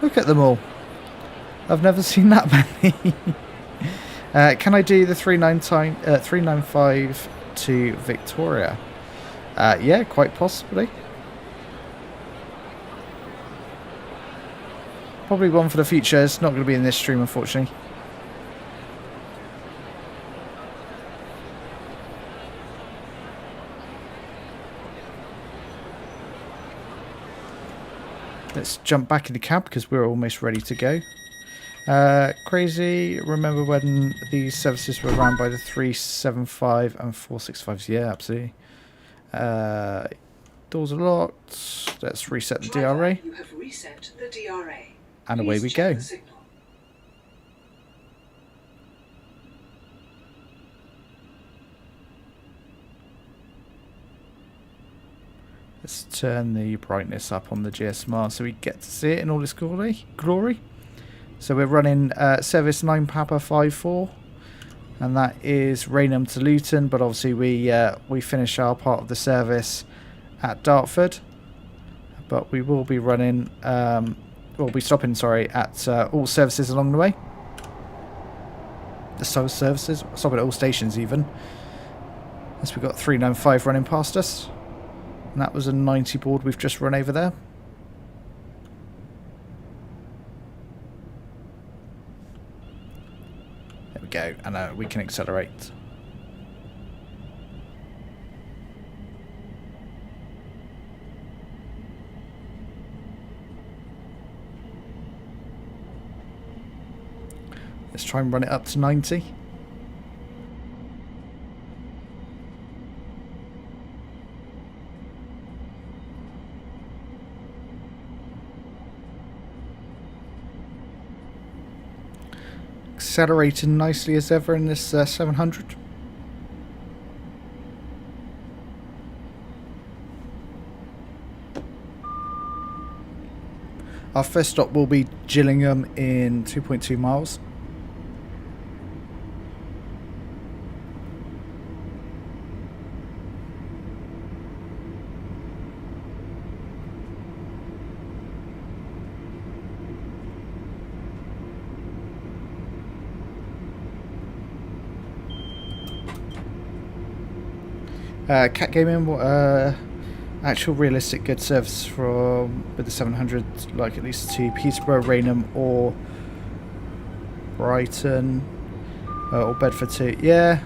Look at them all. I've never seen that many. Can I do the 395 to Victoria? Yeah, quite possibly. Probably one for the future. It's not going to be in this stream, unfortunately. Let's jump back in the cab because we're almost ready to go. Crazy. Remember when these services were run by the 375 and 465s? Yeah, absolutely. Doors are locked. Let's reset the DRA. You have reset the DRA. And away we go. Let's turn the brightness up on the GSMR so we get to see it in all its glory. So we're running service 9 Papa 54, and that is Raynham to Luton. But obviously we finish our part of the service at Dartford. But we will be running. We'll be stopping, sorry, at all services along the way. The services, stopping at all stations even. As we've got 395 running past us. And that was a 90 board we've just run over there. There we go, and we can accelerate. Let's try and run it up to 90. Accelerating nicely as ever in this 700. Our first stop will be Gillingham in 2.2 miles. Cat Gaming, actual realistic good service from with the 700, like at least to Peterborough, Raynham, or Brighton, or Bedford too. Yeah,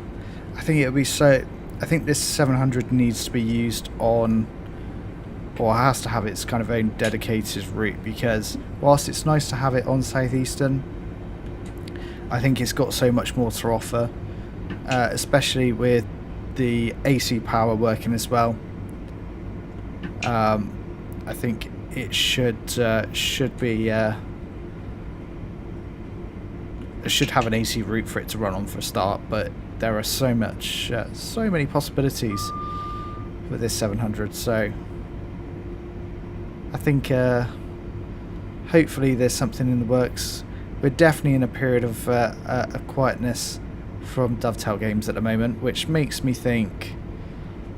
I think it would be so. I think this 700 needs to be used on, or has to have its kind of own dedicated route, because whilst it's nice to have it on Southeastern, I think it's got so much more to offer, especially with the AC power working as well. I think it should be it should have an AC route for it to run on for a start, but there are so many possibilities with this 700. So I think hopefully there's something in the works. We're definitely in a period of a quietness from Dovetail Games at the moment, which makes me think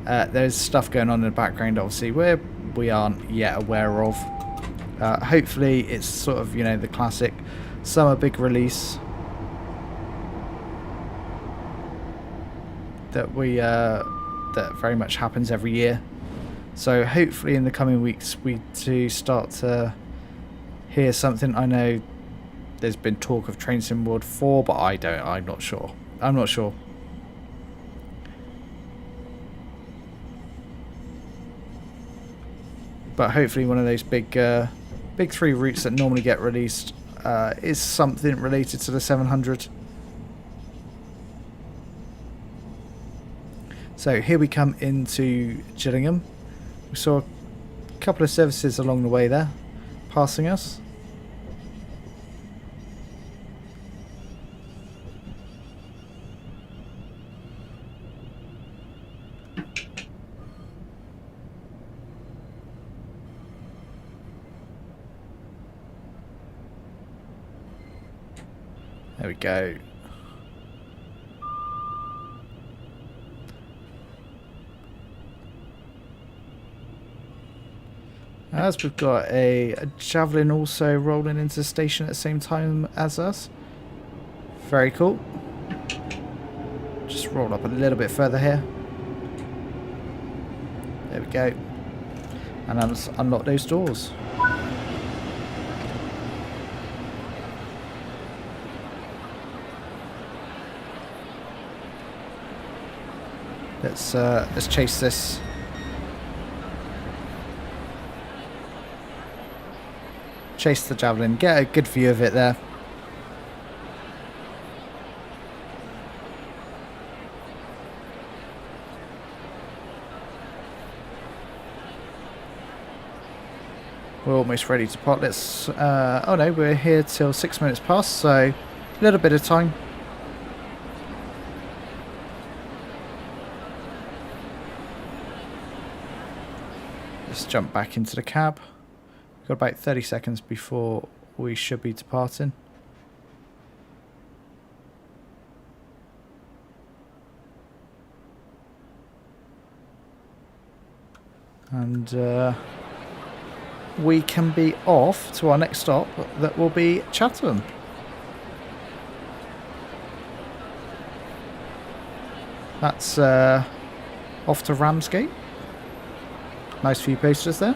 there's stuff going on in the background, obviously, where we aren't yet aware of. Hopefully it's sort of, you know, the classic summer big release. that that very much happens every year. So hopefully in the coming weeks we do start to hear something. I know there's been talk of Train Sim World 4, but I'm not sure. I'm not sure. But hopefully one of those big 3 routes that normally get released is something related to the 700. So here we come into Gillingham. We saw a couple of services along the way there, passing us. There we go. As we've got a Javelin also rolling into the station at the same time as us. Very cool. Just roll up a little bit further here. There we go. And let's unlock those doors. Let's chase this. Chase the Javelin. Get a good view of it there. We're almost ready to pot. Let's. Oh no, we're here till 6 minutes past, so a little bit of time. Let's jump back into the cab. We've got about 30 seconds before we should be departing. And we can be off to our next stop, that will be Chatham. That's off to Ramsgate. Nice few posters there.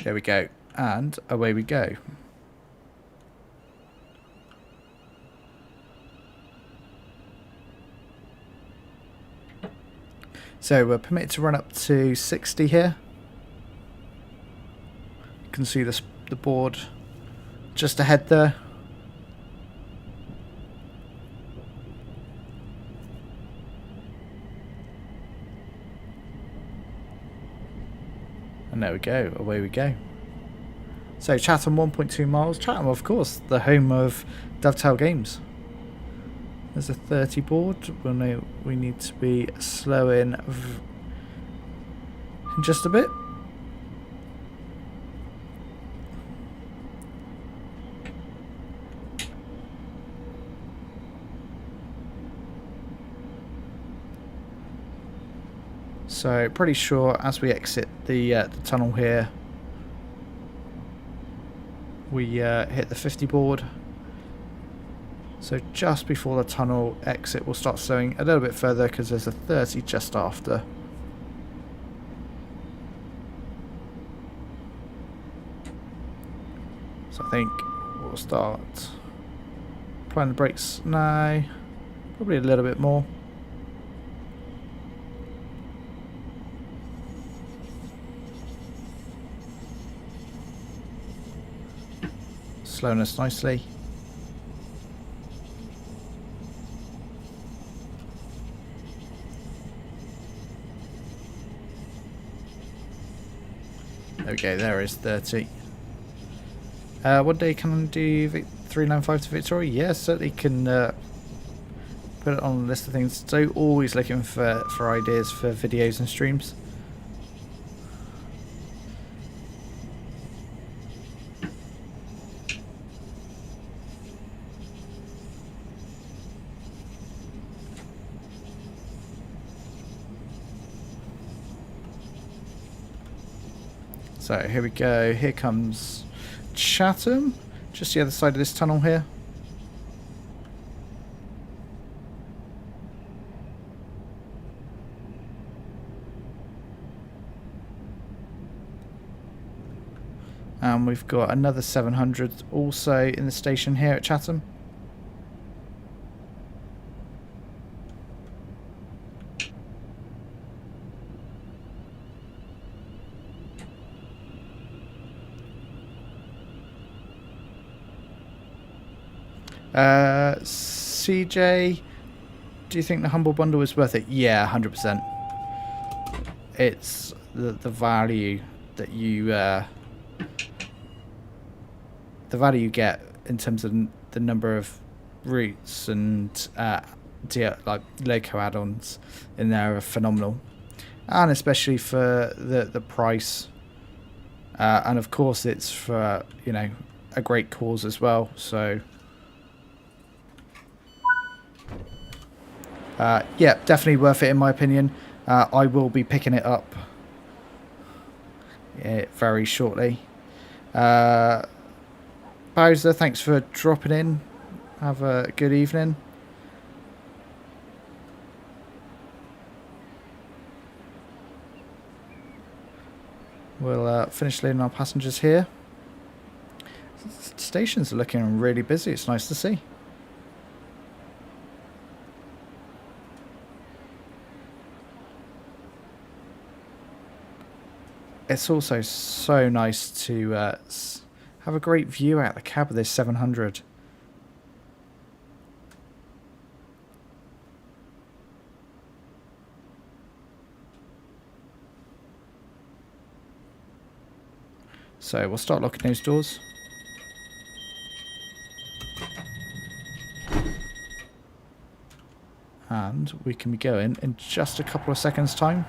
There we go. And away we go. So we're permitted to run up to 60 here. You can see the board just ahead there. And there we go, away we go. So Chatham, 1.2 miles. Chatham, of course, the home of Dovetail Games. There's a 30 board. We'll know we need to be slowing in just a bit. So pretty sure as we exit the tunnel here, we hit the 50 board. So just before the tunnel exit, we'll start slowing a little bit further because there's a 30 just after. So I think we'll start applying the brakes now, probably a little bit more. Slowing us nicely. Okay, there is 30. One day can I do 395 to Victoria? Yes, certainly can put it on the list of things. So always looking for ideas for videos and streams. So here we go. Here comes Chatham, just the other side of this tunnel here. And we've got another 700 also in the station here at Chatham. CJ, do you think the Humble Bundle is worth it? Yeah, 100%. It's the value that you get in terms of the number of routes and like loco add-ons in there are phenomenal, and especially for the price, and of course it's for, you know, a great cause as well. So yeah, definitely worth it in my opinion. I will be picking it up very shortly. Bowser, thanks for dropping in. Have a good evening. We'll finish loading our passengers here. Stations are looking really busy. It's nice to see. It's also so nice to have a great view out the cab of this 700. So we'll start locking those doors. And we can be going in just a couple of seconds' time.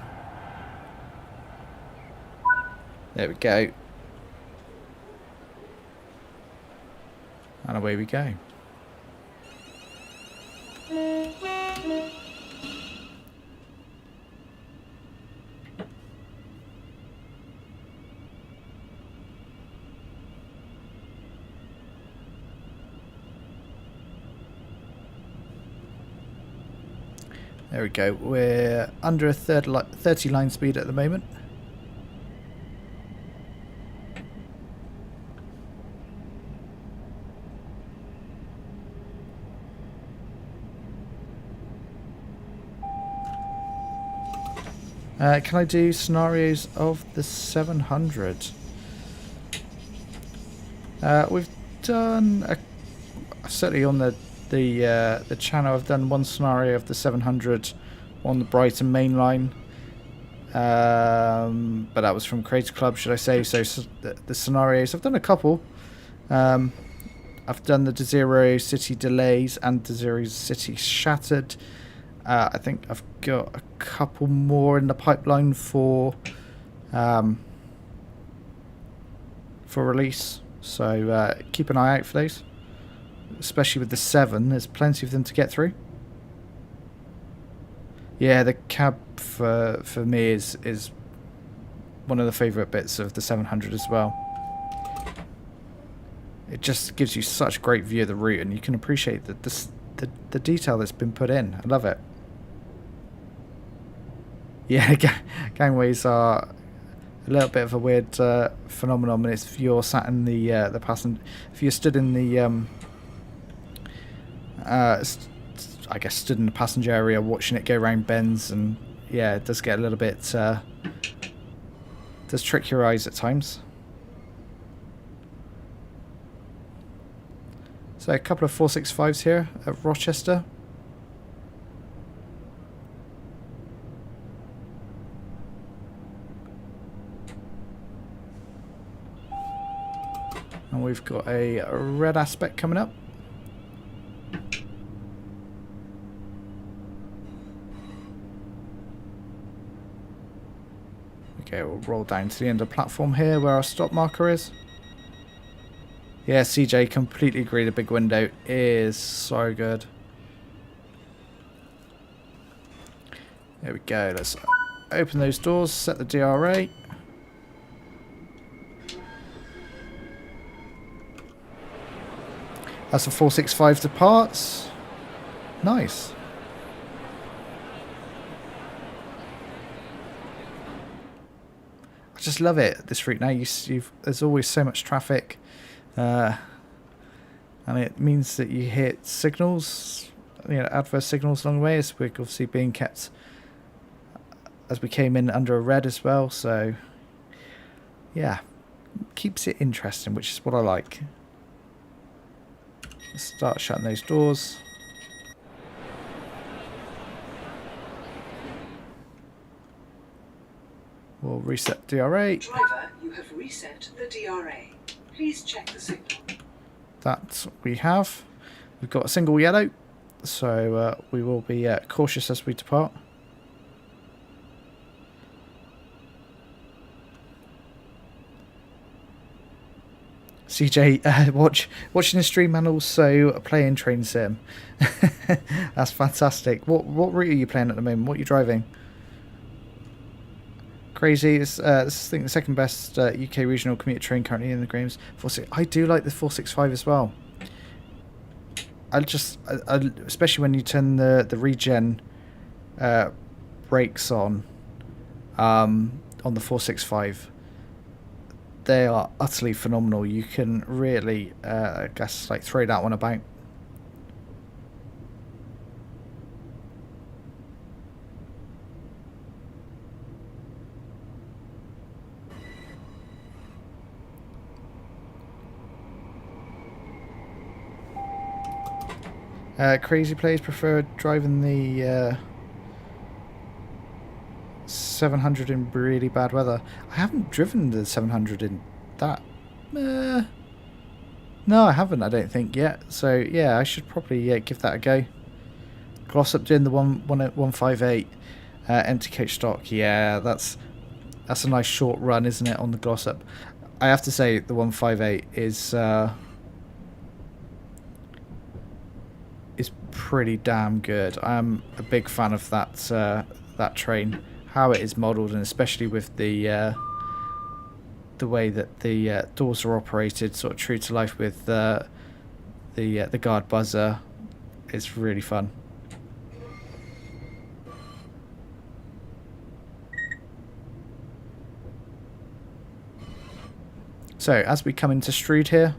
There we go. And away we go. There we go. We're under a 30 line speed at the moment. Can I do scenarios of the 700? We've done certainly on the channel. I've done one scenario of the 700 on the Brighton main line, but that was from Creator Club, should I say? So the scenarios I've done a couple. I've done the Desiro City Delays and Desiro City Shattered. I think I've got a couple more in the pipeline for release, so keep an eye out for those, especially with the 7. There's plenty of them to get through. Yeah, the cab for me is one of the favourite bits of the 700 as well. It just gives you such a great view of the route, and you can appreciate the detail that's been put in. I love it. Yeah, gangways are a little bit of a weird phenomenon. If you're sat in the passenger, if you're stood in the I guess stood in the passenger area watching it go around bends, and yeah, it does get a little bit does trick your eyes at times. So a couple of 465s here at Rochester. And we've got a red aspect coming up. Okay, we'll roll down to the end of the platform here where our stop marker is. Yeah, CJ, completely agree. The big window is so good. There we go. Let's open those doors, set the DRA. That's a 465 departs. Nice. I just love it, this route now. There's always so much traffic. And it means that you hit signals, adverse signals along the way, as we're obviously being kept, as we came in under a red as well. So, yeah, keeps it interesting, which is what I like. Let's start shutting those doors. We'll reset DRA. Driver, you have reset the DRA. Please check the signal. That we have. We've got a single yellow, so we will be cautious as we depart. CJ, watching the stream and also playing Train Sim. That's fantastic. What route are you playing at the moment? What are you driving? Crazy. This is, I think, the second best UK regional commuter train currently in the games. I do like the 465 as well. I especially when you turn the regen brakes on the 465. They are utterly phenomenal. You can really, I guess, like throw that one about. Crazy players prefer driving the 700 in really bad weather. I haven't driven the 700 in that. No, I haven't. I don't think yet. So yeah, I should probably give that a go. Glossop doing the 158 empty coach stock. Yeah, that's a nice short run, isn't it, on the Glossop? I have to say the 158 is pretty damn good. I'm a big fan of that train, how it is modelled, and especially with the way that the doors are operated, sort of true to life with the guard buzzer. It's really fun. So as we come into Strood here,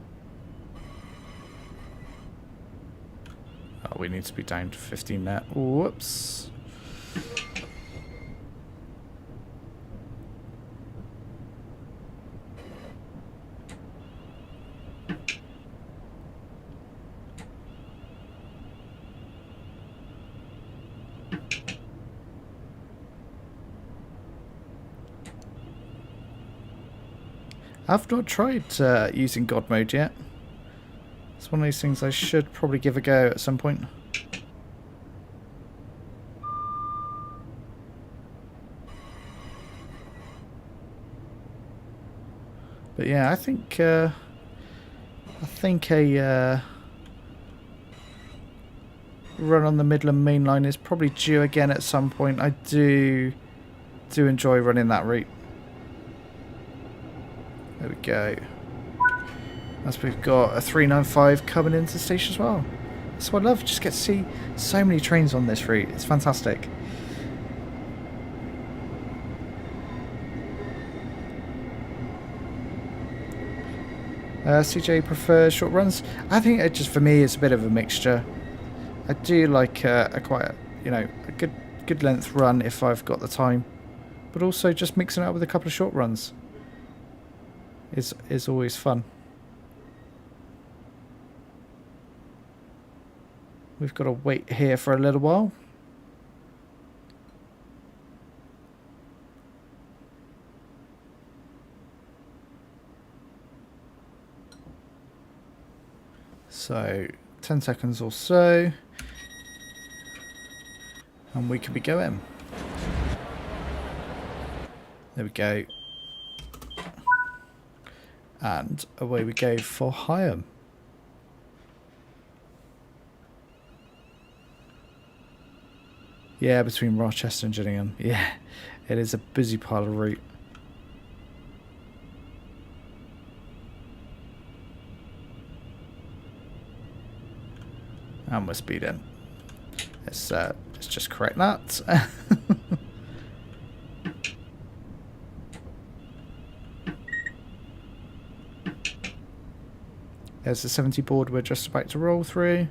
we need to be down to 15 there. Whoops. I've not tried using God mode yet. It's one of these things I should probably give a go at some point. But yeah, I think a run on the Midland Main Line is probably due again at some point. I do enjoy running that route. There we go. As we've got a 395 coming into the station as well. That's what I love. Just get to see so many trains on this route. It's fantastic. CJ prefers short runs. I think it just, for me, it's a bit of a mixture. I do like a good length run if I've got the time, but also just mixing it up with a couple of short runs is always fun. We've got to wait here for a little while. So 10 seconds or so, and we can be going. There we go. And away we go for Higham. Yeah, between Rochester and Gillingham. Yeah, it is a busy pile of route. And we're speeding. Let's just correct that. There's the 70 board we're just about to roll through.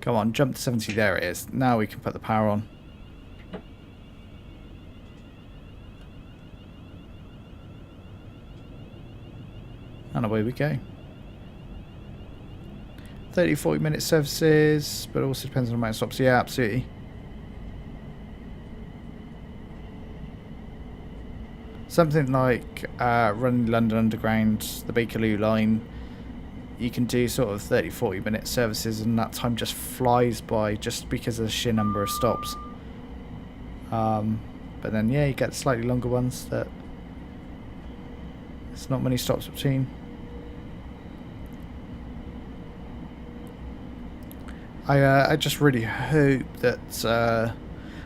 Come on, jump to 70. There it is. Now we can put the power on. And away we go. 30-40 minute services, but it also depends on the amount of stops. Yeah, absolutely. Something like running London Underground, the Bakerloo line, you can do sort of 30-40 minute services and that time just flies by just because of the sheer number of stops. But then yeah, you get slightly longer ones that there's not many stops between. I just really hope that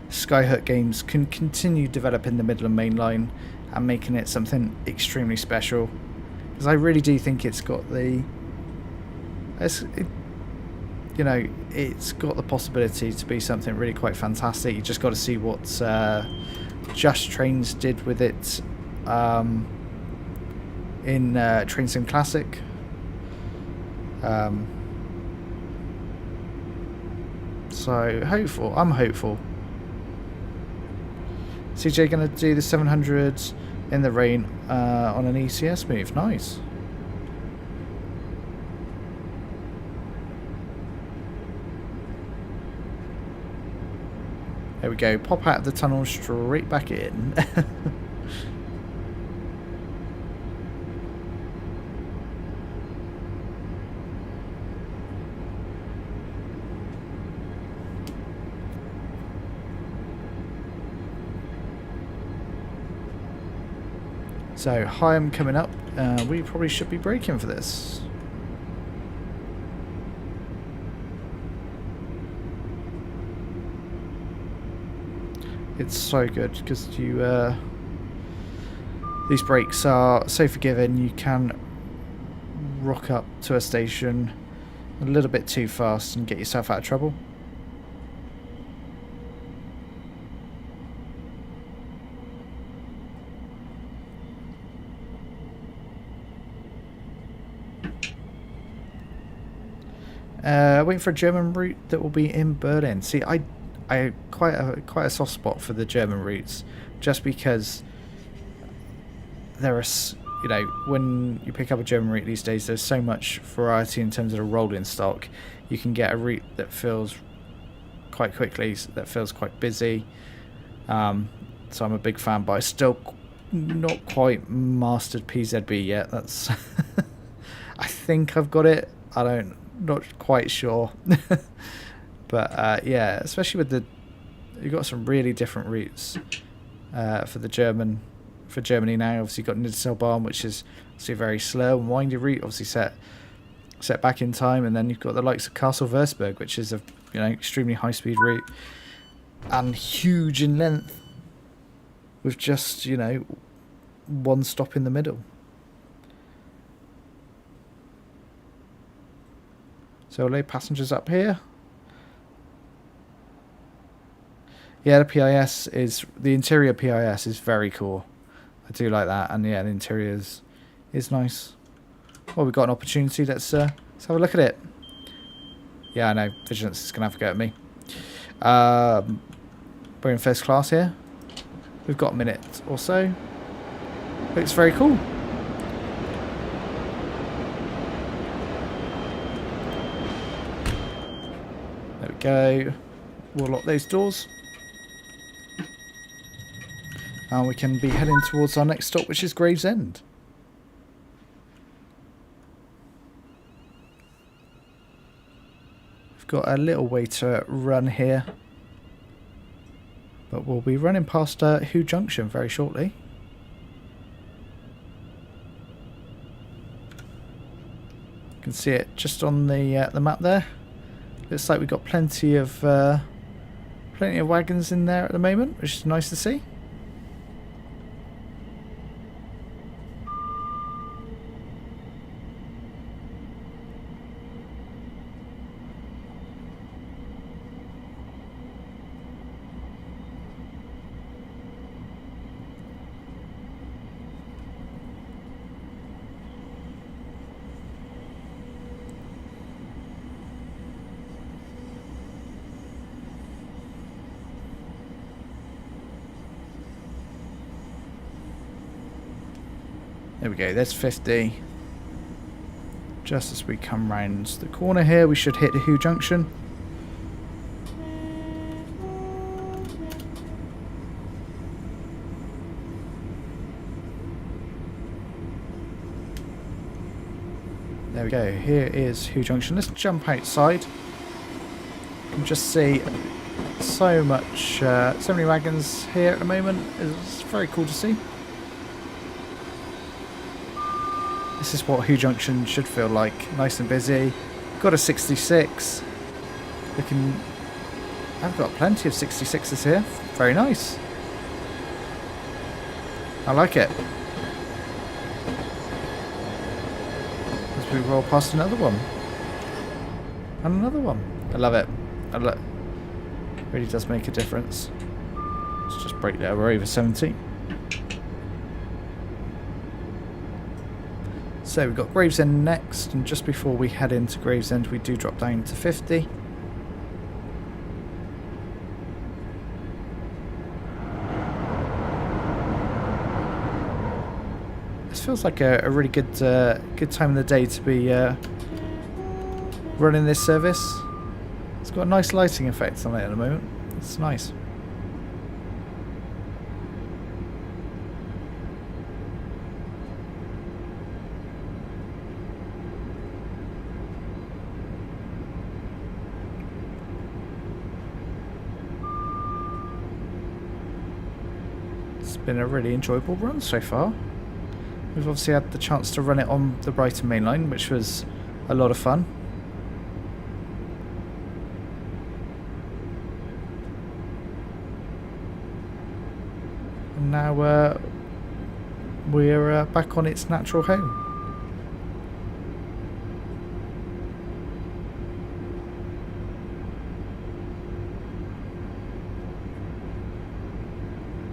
Skyhook Games can continue developing the Midland Main Line and making it something extremely special, because I really do think it's got the it's got the possibility to be something really quite fantastic. You just got to see what Just Trains did with it in ThamesLink Classic. So hopeful. I'm hopeful. CJ going to do the 700 in the rain on an ECS move. Nice. There we go. Pop out of the tunnel, straight back in. So, Higham coming up. We probably should be braking for this. It's so good because you these brakes are so forgiving. You can rock up to a station a little bit too fast and get yourself out of trouble. Waiting for a German route that will be in Berlin. See, I quite a soft spot for the German routes, just because there are, you know, when you pick up a German route these days, there's so much variety in terms of the rolling stock. You can get a route that fills quite quickly, that feels quite busy. So I'm a big fan, but I still not quite mastered PZB yet. That's I think I've got it. Not quite sure. But yeah, especially with you've got some really different routes for Germany now. Obviously you've got Nidselbahn, which is obviously a very slow and windy route, obviously set back in time, and then you've got the likes of Castle Würzburg, which is a extremely high speed route and huge in length with just one stop in the middle. So we'll load passengers up here. Yeah, the interior PIS is very cool. I do like that, and yeah, the interior is nice. Well, we've got an opportunity. Let's have a look at it. Yeah, I know Vigilance is gonna have a go at me. We're in first class here. We've got a minute or so. Looks very cool. There we go. We'll lock those doors. And we can be heading towards our next stop, which is Gravesend. We've got a little way to run here, but we'll be running past Hoo Junction very shortly. You can see it just on the map there. Looks like we've got plenty of wagons in there at the moment, which is nice to see. There we go, there's 50. Just as we come round the corner here, we should hit the Who Junction. There we go, here is Who Junction. Let's jump outside. You can just see so many wagons here at the moment. It's very cool to see. This is what Who Junction should feel like. Nice and busy. Got a 66. I've got plenty of 66s here. Very nice. I like it. As we roll past another one. And another one. I love it. Really does make a difference. Let's just break there. We're over 70. So we've got Gravesend next, and just before we head into Gravesend we do drop down to 50. This feels like a really good time of the day to be running this service. It's got a nice lighting effect on it at the moment. It's nice. Been a really enjoyable run so far. We've obviously had the chance to run it on the Brighton main line, which was a lot of fun. And now we're back on its natural home.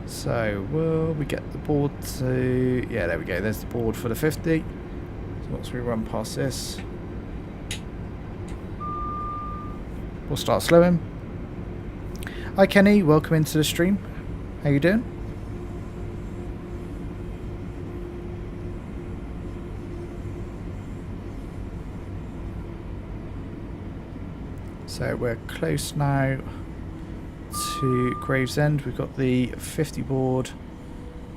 So, will we get the board to... Yeah, there we go. There's the board for the 50. So once we run past this, we'll start slowing. Hi Kenny, welcome into the stream. How you doing? So we're close now to Gravesend. We've got the 50 board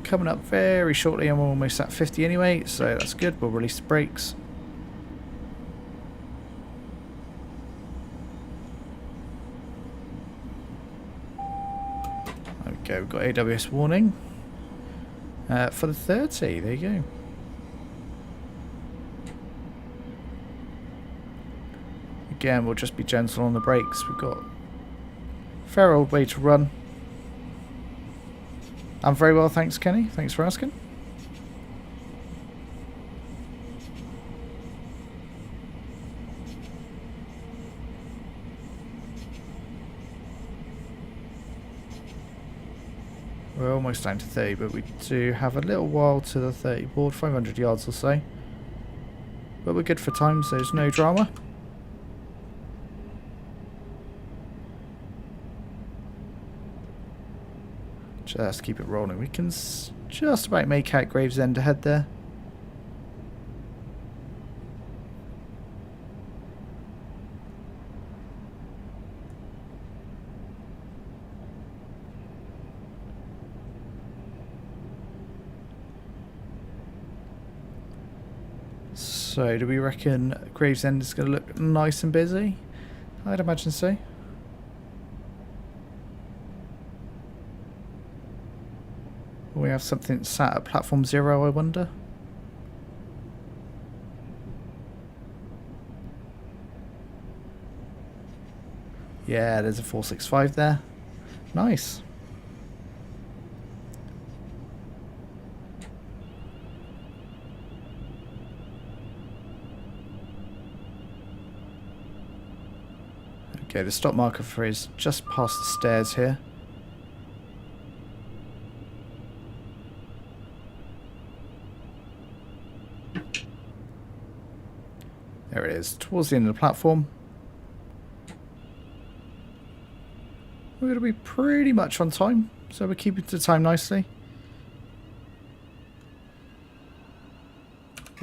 coming up very shortly, and we're almost at 50 anyway, so that's good. We'll release the brakes. Okay, we've got AWS warning for the 30. There you go. Again, we'll just be gentle on the brakes. We've got fair old way to run. I'm very well, thanks Kenny. Thanks for asking. We're almost down to 30, but we do have a little while to the 30 board, 500 yards or so. But we're good for time, so there's no drama. Just keep it rolling. We can just about make out Gravesend ahead there. So, do we reckon Gravesend is going to look nice and busy? I'd imagine so. We have something sat at platform 0, I wonder. Yeah, there's a 465 there. Nice. Okay, the stop marker for is just past the stairs here. There it is, towards the end of the platform. We're going to be pretty much on time, so we're keeping to time nicely.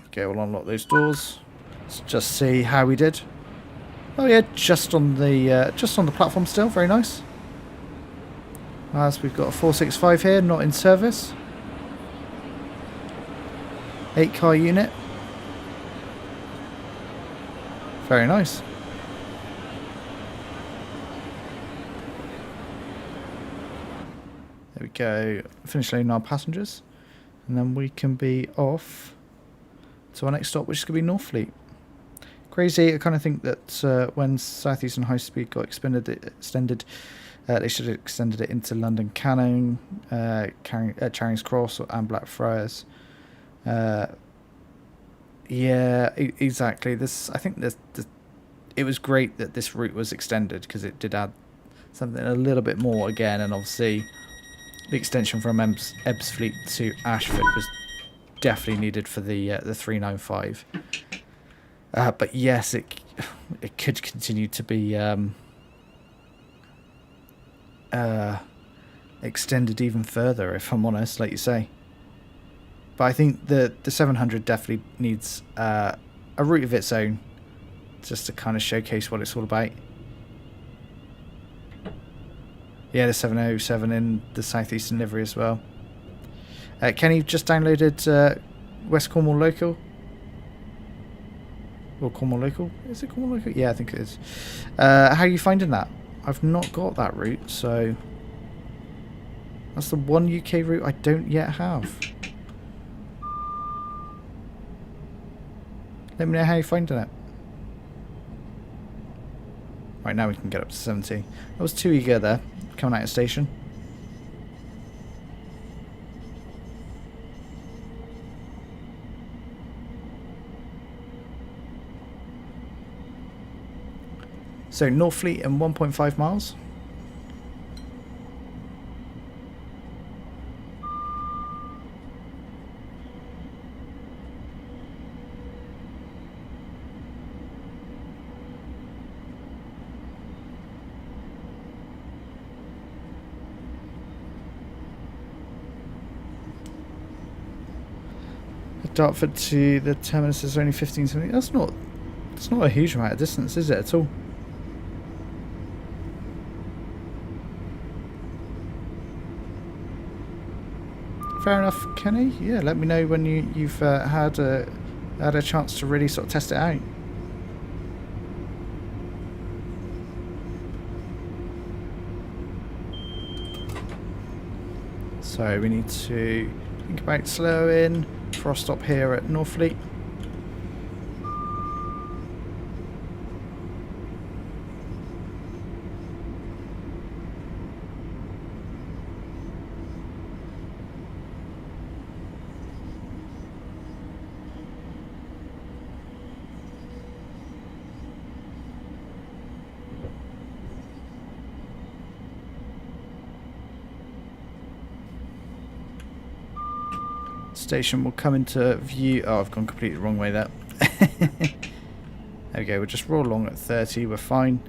Okay, we'll unlock those doors. Let's just see how we did. Oh yeah, just on the platform still, very nice. As we've got a 465 here, not in service. 8-car unit. Very nice. There we go. Finish loading our passengers. And then we can be off to our next stop, which is going to be Northfleet. Crazy. I kind of think that when Southeastern Highspeed got extended, they should have extended it into London Canning, Charing's Cross and Blackfriars. Yeah, exactly. I think it was great that this route was extended because it did add something a little bit more again, and obviously the extension from Ebbsfleet to Ashford was definitely needed for the 395. But yes, it could continue to be extended even further, if I'm honest, like you say. But I think the 700 definitely needs a route of its own, just to kind of showcase what it's all about. Yeah, the 707 in the Southeastern livery as well. Kenny just downloaded West Cornwall Local. Or Cornwall Local? Is it Cornwall Local? Yeah, I think it is. How are you finding that? I've not got that route, so that's the one UK route I don't yet have. Let me know how you're finding it. Right, now we can get up to 70. I was too eager there, coming out of station. So Northfleet in 1.5 miles. Dartford to the terminus is only 15.70. It's not a huge amount of distance, is it at all? Fair enough, Kenny. Yeah, let me know when you've had a chance to really sort of test it out. So we need to think about slowing for our stop here at Northfleet. Station will come into view. Oh, I've gone completely the wrong way there. There we go, we'll just roll along at 30, we're fine.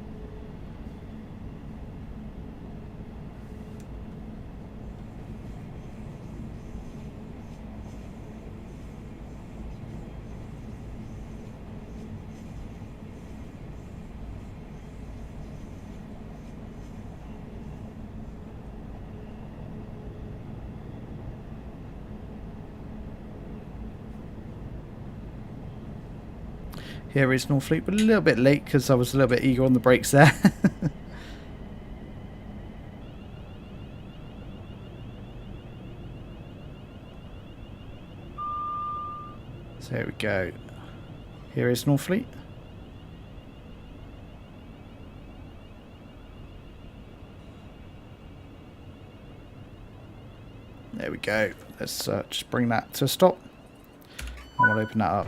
Here is Northfleet, but a little bit late because I was a little bit eager on the brakes there. So here we go. Here is Northfleet. There we go. Let's just bring that to a stop. And we'll open that up.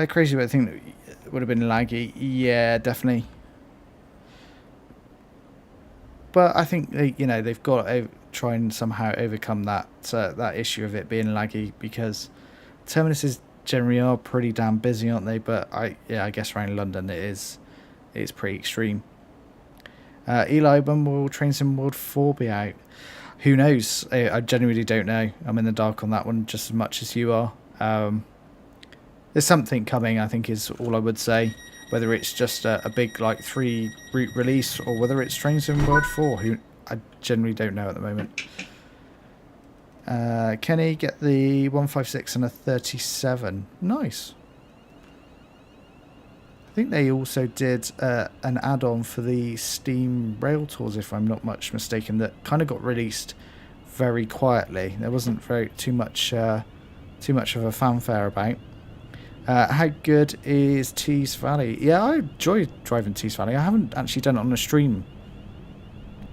Crazy, but I think it would have been laggy. Yeah, definitely. But I think they've got to try and somehow overcome that that issue of it being laggy, because terminuses generally are pretty damn busy, aren't they? But I guess around London it's pretty extreme. Eli, when will Train Sim World 4 be out? Who knows? I genuinely don't know. I'm in the dark on that one just as much as you are. There's something coming, I think, is all I would say. Whether it's just a big like 3 route release, or whether it's Train Sim World 4, I generally don't know at the moment. Kenny, get the 156 and a 37. Nice. I think they also did an add-on for the Steam Rail Tours, if I'm not much mistaken, that kind of got released very quietly. There wasn't too much of a fanfare about. How good is Tees Valley? Yeah, I enjoy driving Tees Valley. I haven't actually done it on a stream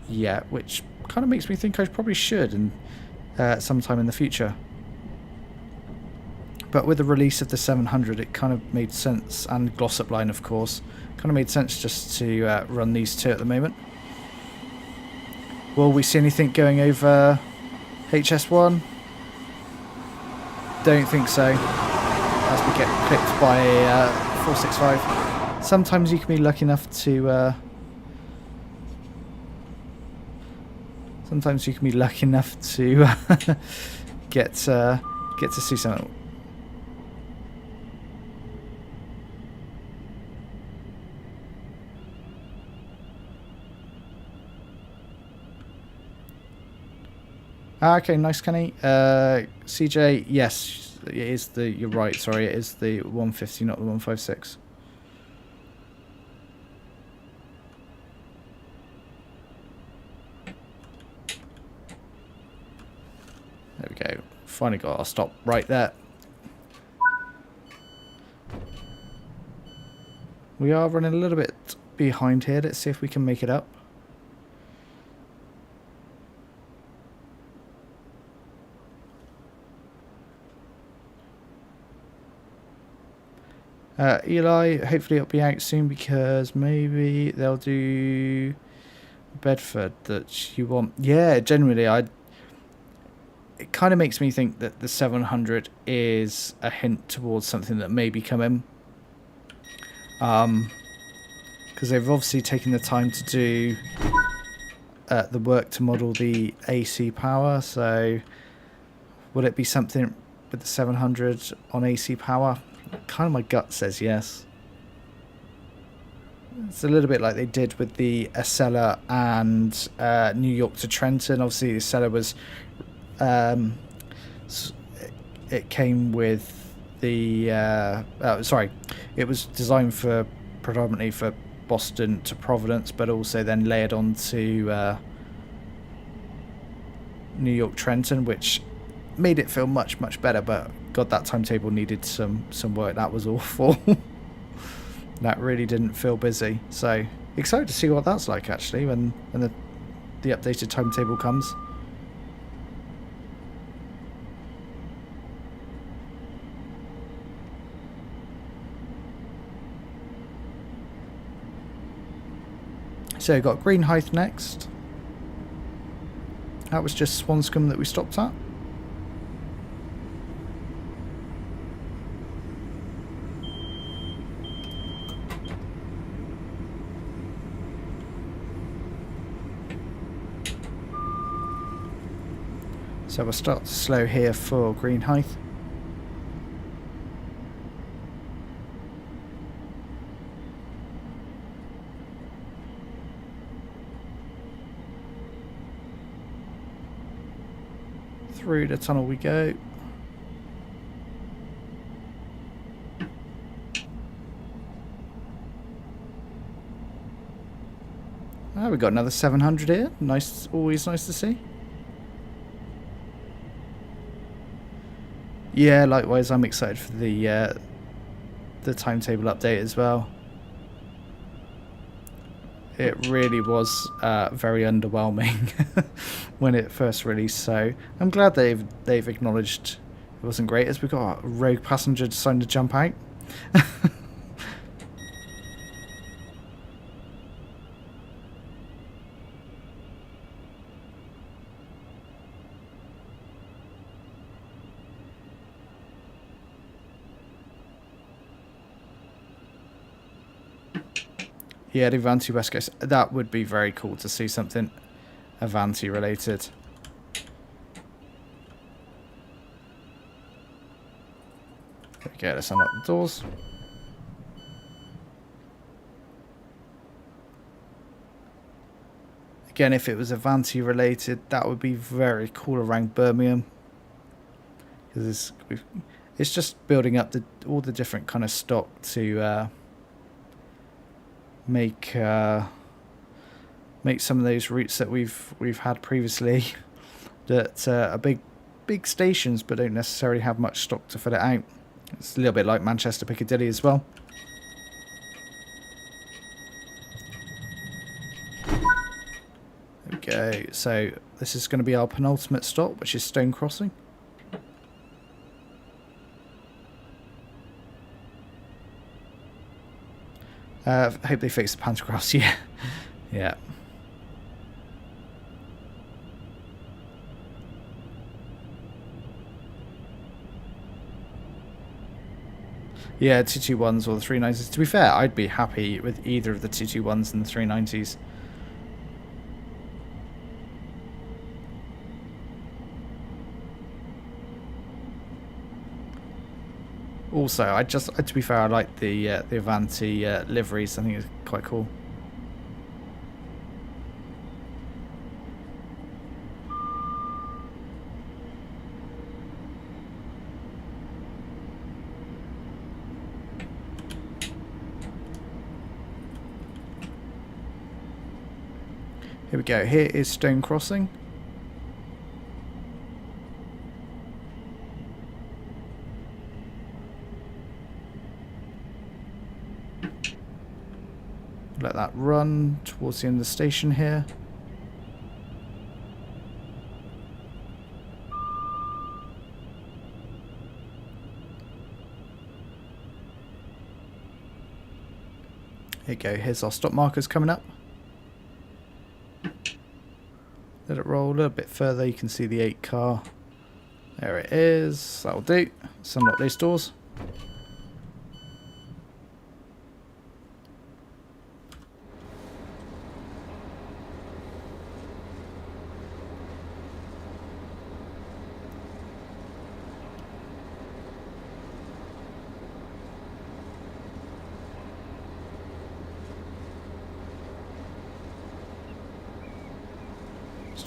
yet, which kind of makes me think I probably should, and sometime in the future. But with the release of the 700, it kind of made sense, and Glossop Line, of course, kind of made sense just to run these two at the moment. Will we see anything going over HS1? Don't think so. As we get clipped by 465. Sometimes you can be lucky enough to get to see something. Okay, nice, Kenny. CJ, yes, it is the. You're right. Sorry, it is the 150, not the 156. There we go. Finally got our stop right there. We are running a little bit behind here. Let's see if we can make it up. Eli, hopefully it'll be out soon, because maybe they'll do Bedford that you want. Yeah, generally it kind of makes me think that the 700 is a hint towards something that may be coming. Because they've obviously taken the time to do the work to model the AC power, so will it be something with the 700 on AC power? Kind of my gut says yes. It's a little bit like they did with the Acela and New York to Trenton. Obviously the Acela was it came with the it was designed for predominantly for Boston to Providence, but also then layered onto New York Trenton, which made it feel much better. But God, that timetable needed some work. That was awful. That really didn't feel busy. So excited to see what that's like actually when the updated timetable comes. So we've got Greenhithe next. That was just Swanscombe that we stopped at. So we'll start to slow here for Greenhithe. Through the tunnel we go. Oh, we've got another 700 here. Nice, always nice to see. Yeah, likewise, I'm excited for the timetable update as well. it really was very underwhelming when it first released. So I'm glad they've acknowledged it wasn't great, as we got a rogue passenger deciding to jump out. Yeah, the Avanti West Coast. That would be very cool to see something Avanti related. There we go, let's unlock the doors. Again, if it was Avanti related, that would be very cool around Birmingham. Because it's just building up all the different kind of stock to make some of those routes that we've had previously that are big stations but don't necessarily have much stock to fill it out. It's a little bit like Manchester Piccadilly as well. There we go. So this is going to be our penultimate stop, which is Stone Crossing. Hope they fix the pantographs. Yeah, yeah. Yeah, 221s or the 390s. To be fair, I'd be happy with either of the 221s and the 390s. Also, to be fair, I like the Avanti liveries. I think it's quite cool. Here we go. Here is Stone Crossing. Let that run towards the end of the station here. Here you go. Here's our stop markers coming up. Let it roll a little bit further. You can see the 8 car. There it is. That'll do. Let's unlock those doors.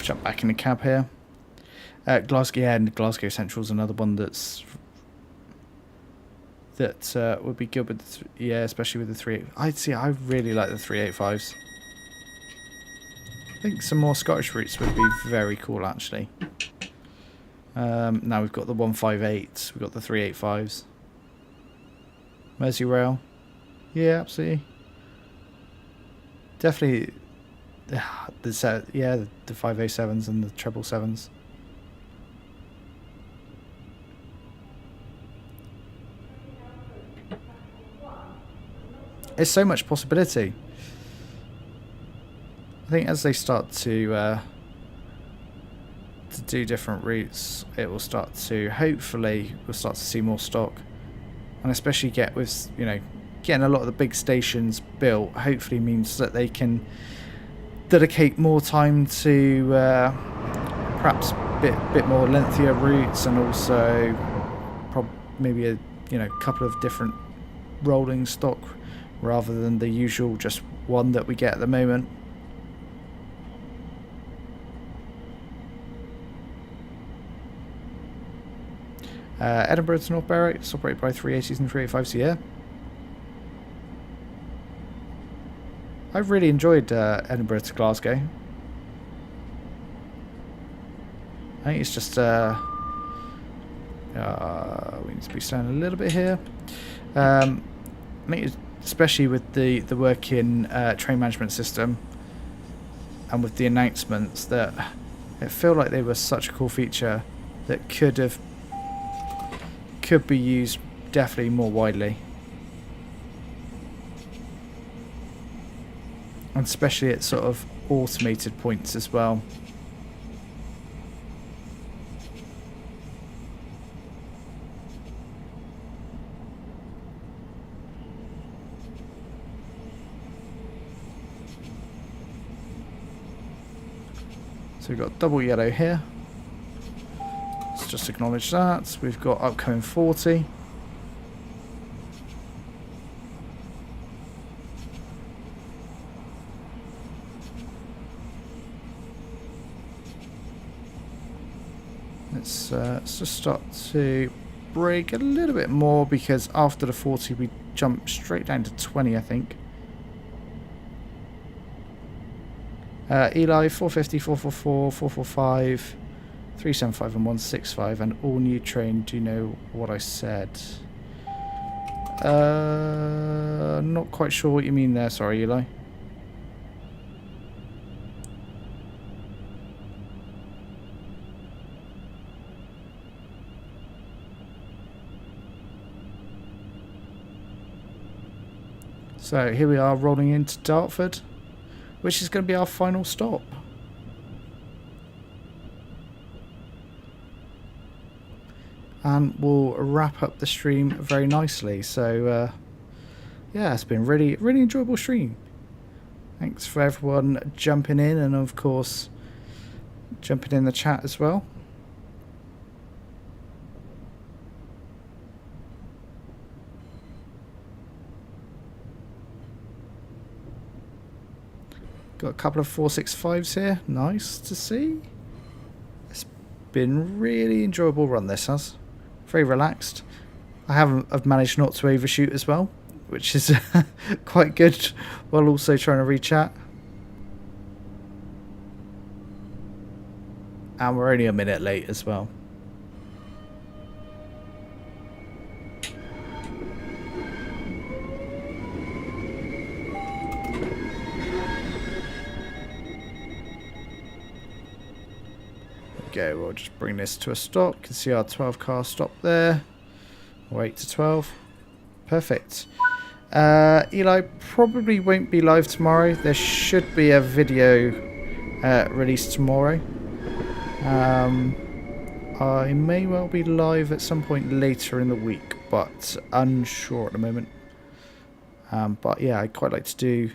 Jump back in the cab here. Glasgow, yeah, and Glasgow Central is another one that would be good with yeah, especially with the 3. I really like the 385s. I think some more Scottish routes would be very cool actually. Now we've got the 158s, we've got the 385s. Merseyrail, yeah, absolutely, definitely. The 507s and the 777s. There's so much possibility. I think as they start to do different routes, it will start to, hopefully we'll start to see more stock, and especially get with, you know, getting a lot of the big stations built hopefully means that they can dedicate more time to perhaps bit more lengthier routes, and also maybe a couple of different rolling stock rather than the usual just one that we get at the moment. Edinburgh to North Berwick, it's operated by 380s and 385s, yeah. I've really enjoyed Edinburgh to Glasgow. I think it's just we need to be slowing a little bit here. I think it's especially with the working train management system and with the announcements, that it feel like they were such a cool feature that could be used definitely more widely, and especially at sort of automated points as well. So we've got double yellow here. Let's just acknowledge that. We've got upcoming 40. Let's just start to brake a little bit more, because after the 40 we jump straight down to 20, I think. Eli, 450, 444, 445, 375 and 165, and all new train. Do you know what I said? Not quite sure what you mean there, sorry Eli. So here we are rolling into Dartford, which is going to be our final stop. And we'll wrap up the stream very nicely. So yeah, it's been really enjoyable stream. Thanks for everyone jumping in, and of course jumping in the chat as well. Got a couple of 465s here. Nice to see. It's been really enjoyable run, this has. Very relaxed. I've managed not to overshoot as well, which is quite good, while also trying to re-chat. And we're only a minute late as well. Okay, we'll just bring this to a stop. You can see our 12 car stop there. Or 8 to 12. Perfect. Eli probably won't be live tomorrow. There should be a video released tomorrow. I may well be live at some point later in the week, but unsure at the moment. But yeah, I'd quite like to do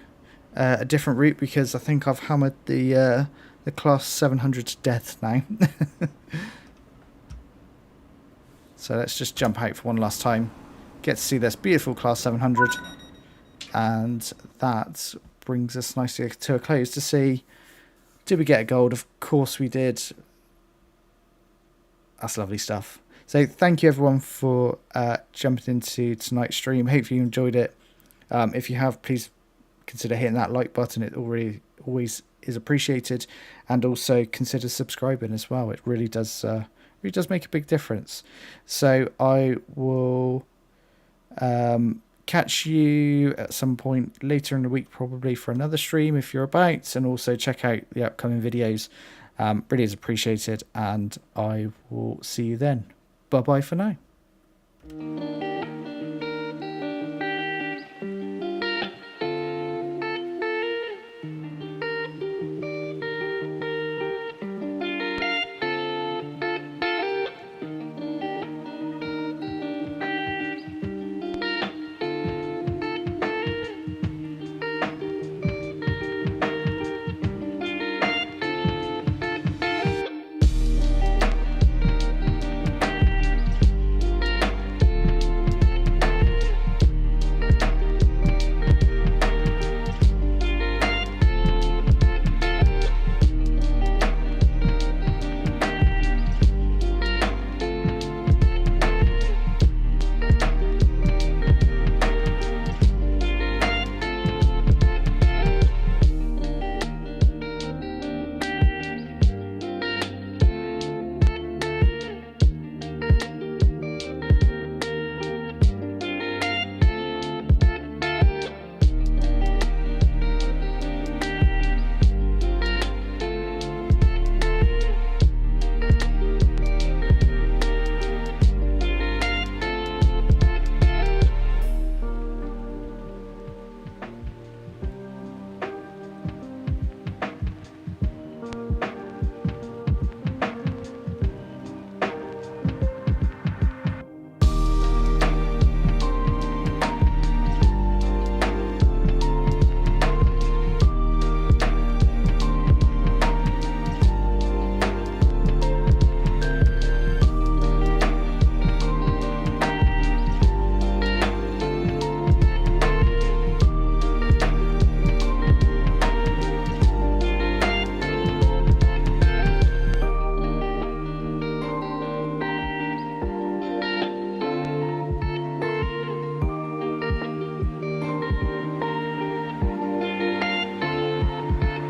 a different route, because I think I've hammered the Class 700 to death now. So let's just jump out for one last time. Get to see this beautiful Class 700. And that brings us nicely to a close to see, did we get a gold? Of course we did. That's lovely stuff. So thank you everyone for jumping into tonight's stream. Hope you enjoyed it. If you have, please consider hitting that like button. It always is appreciated, and also consider subscribing as well. It really does make a big difference. So I will catch you at some point later in the week, probably for another stream if you're about, and also check out the upcoming videos. Really is appreciated, and I will see you then. Bye bye for now.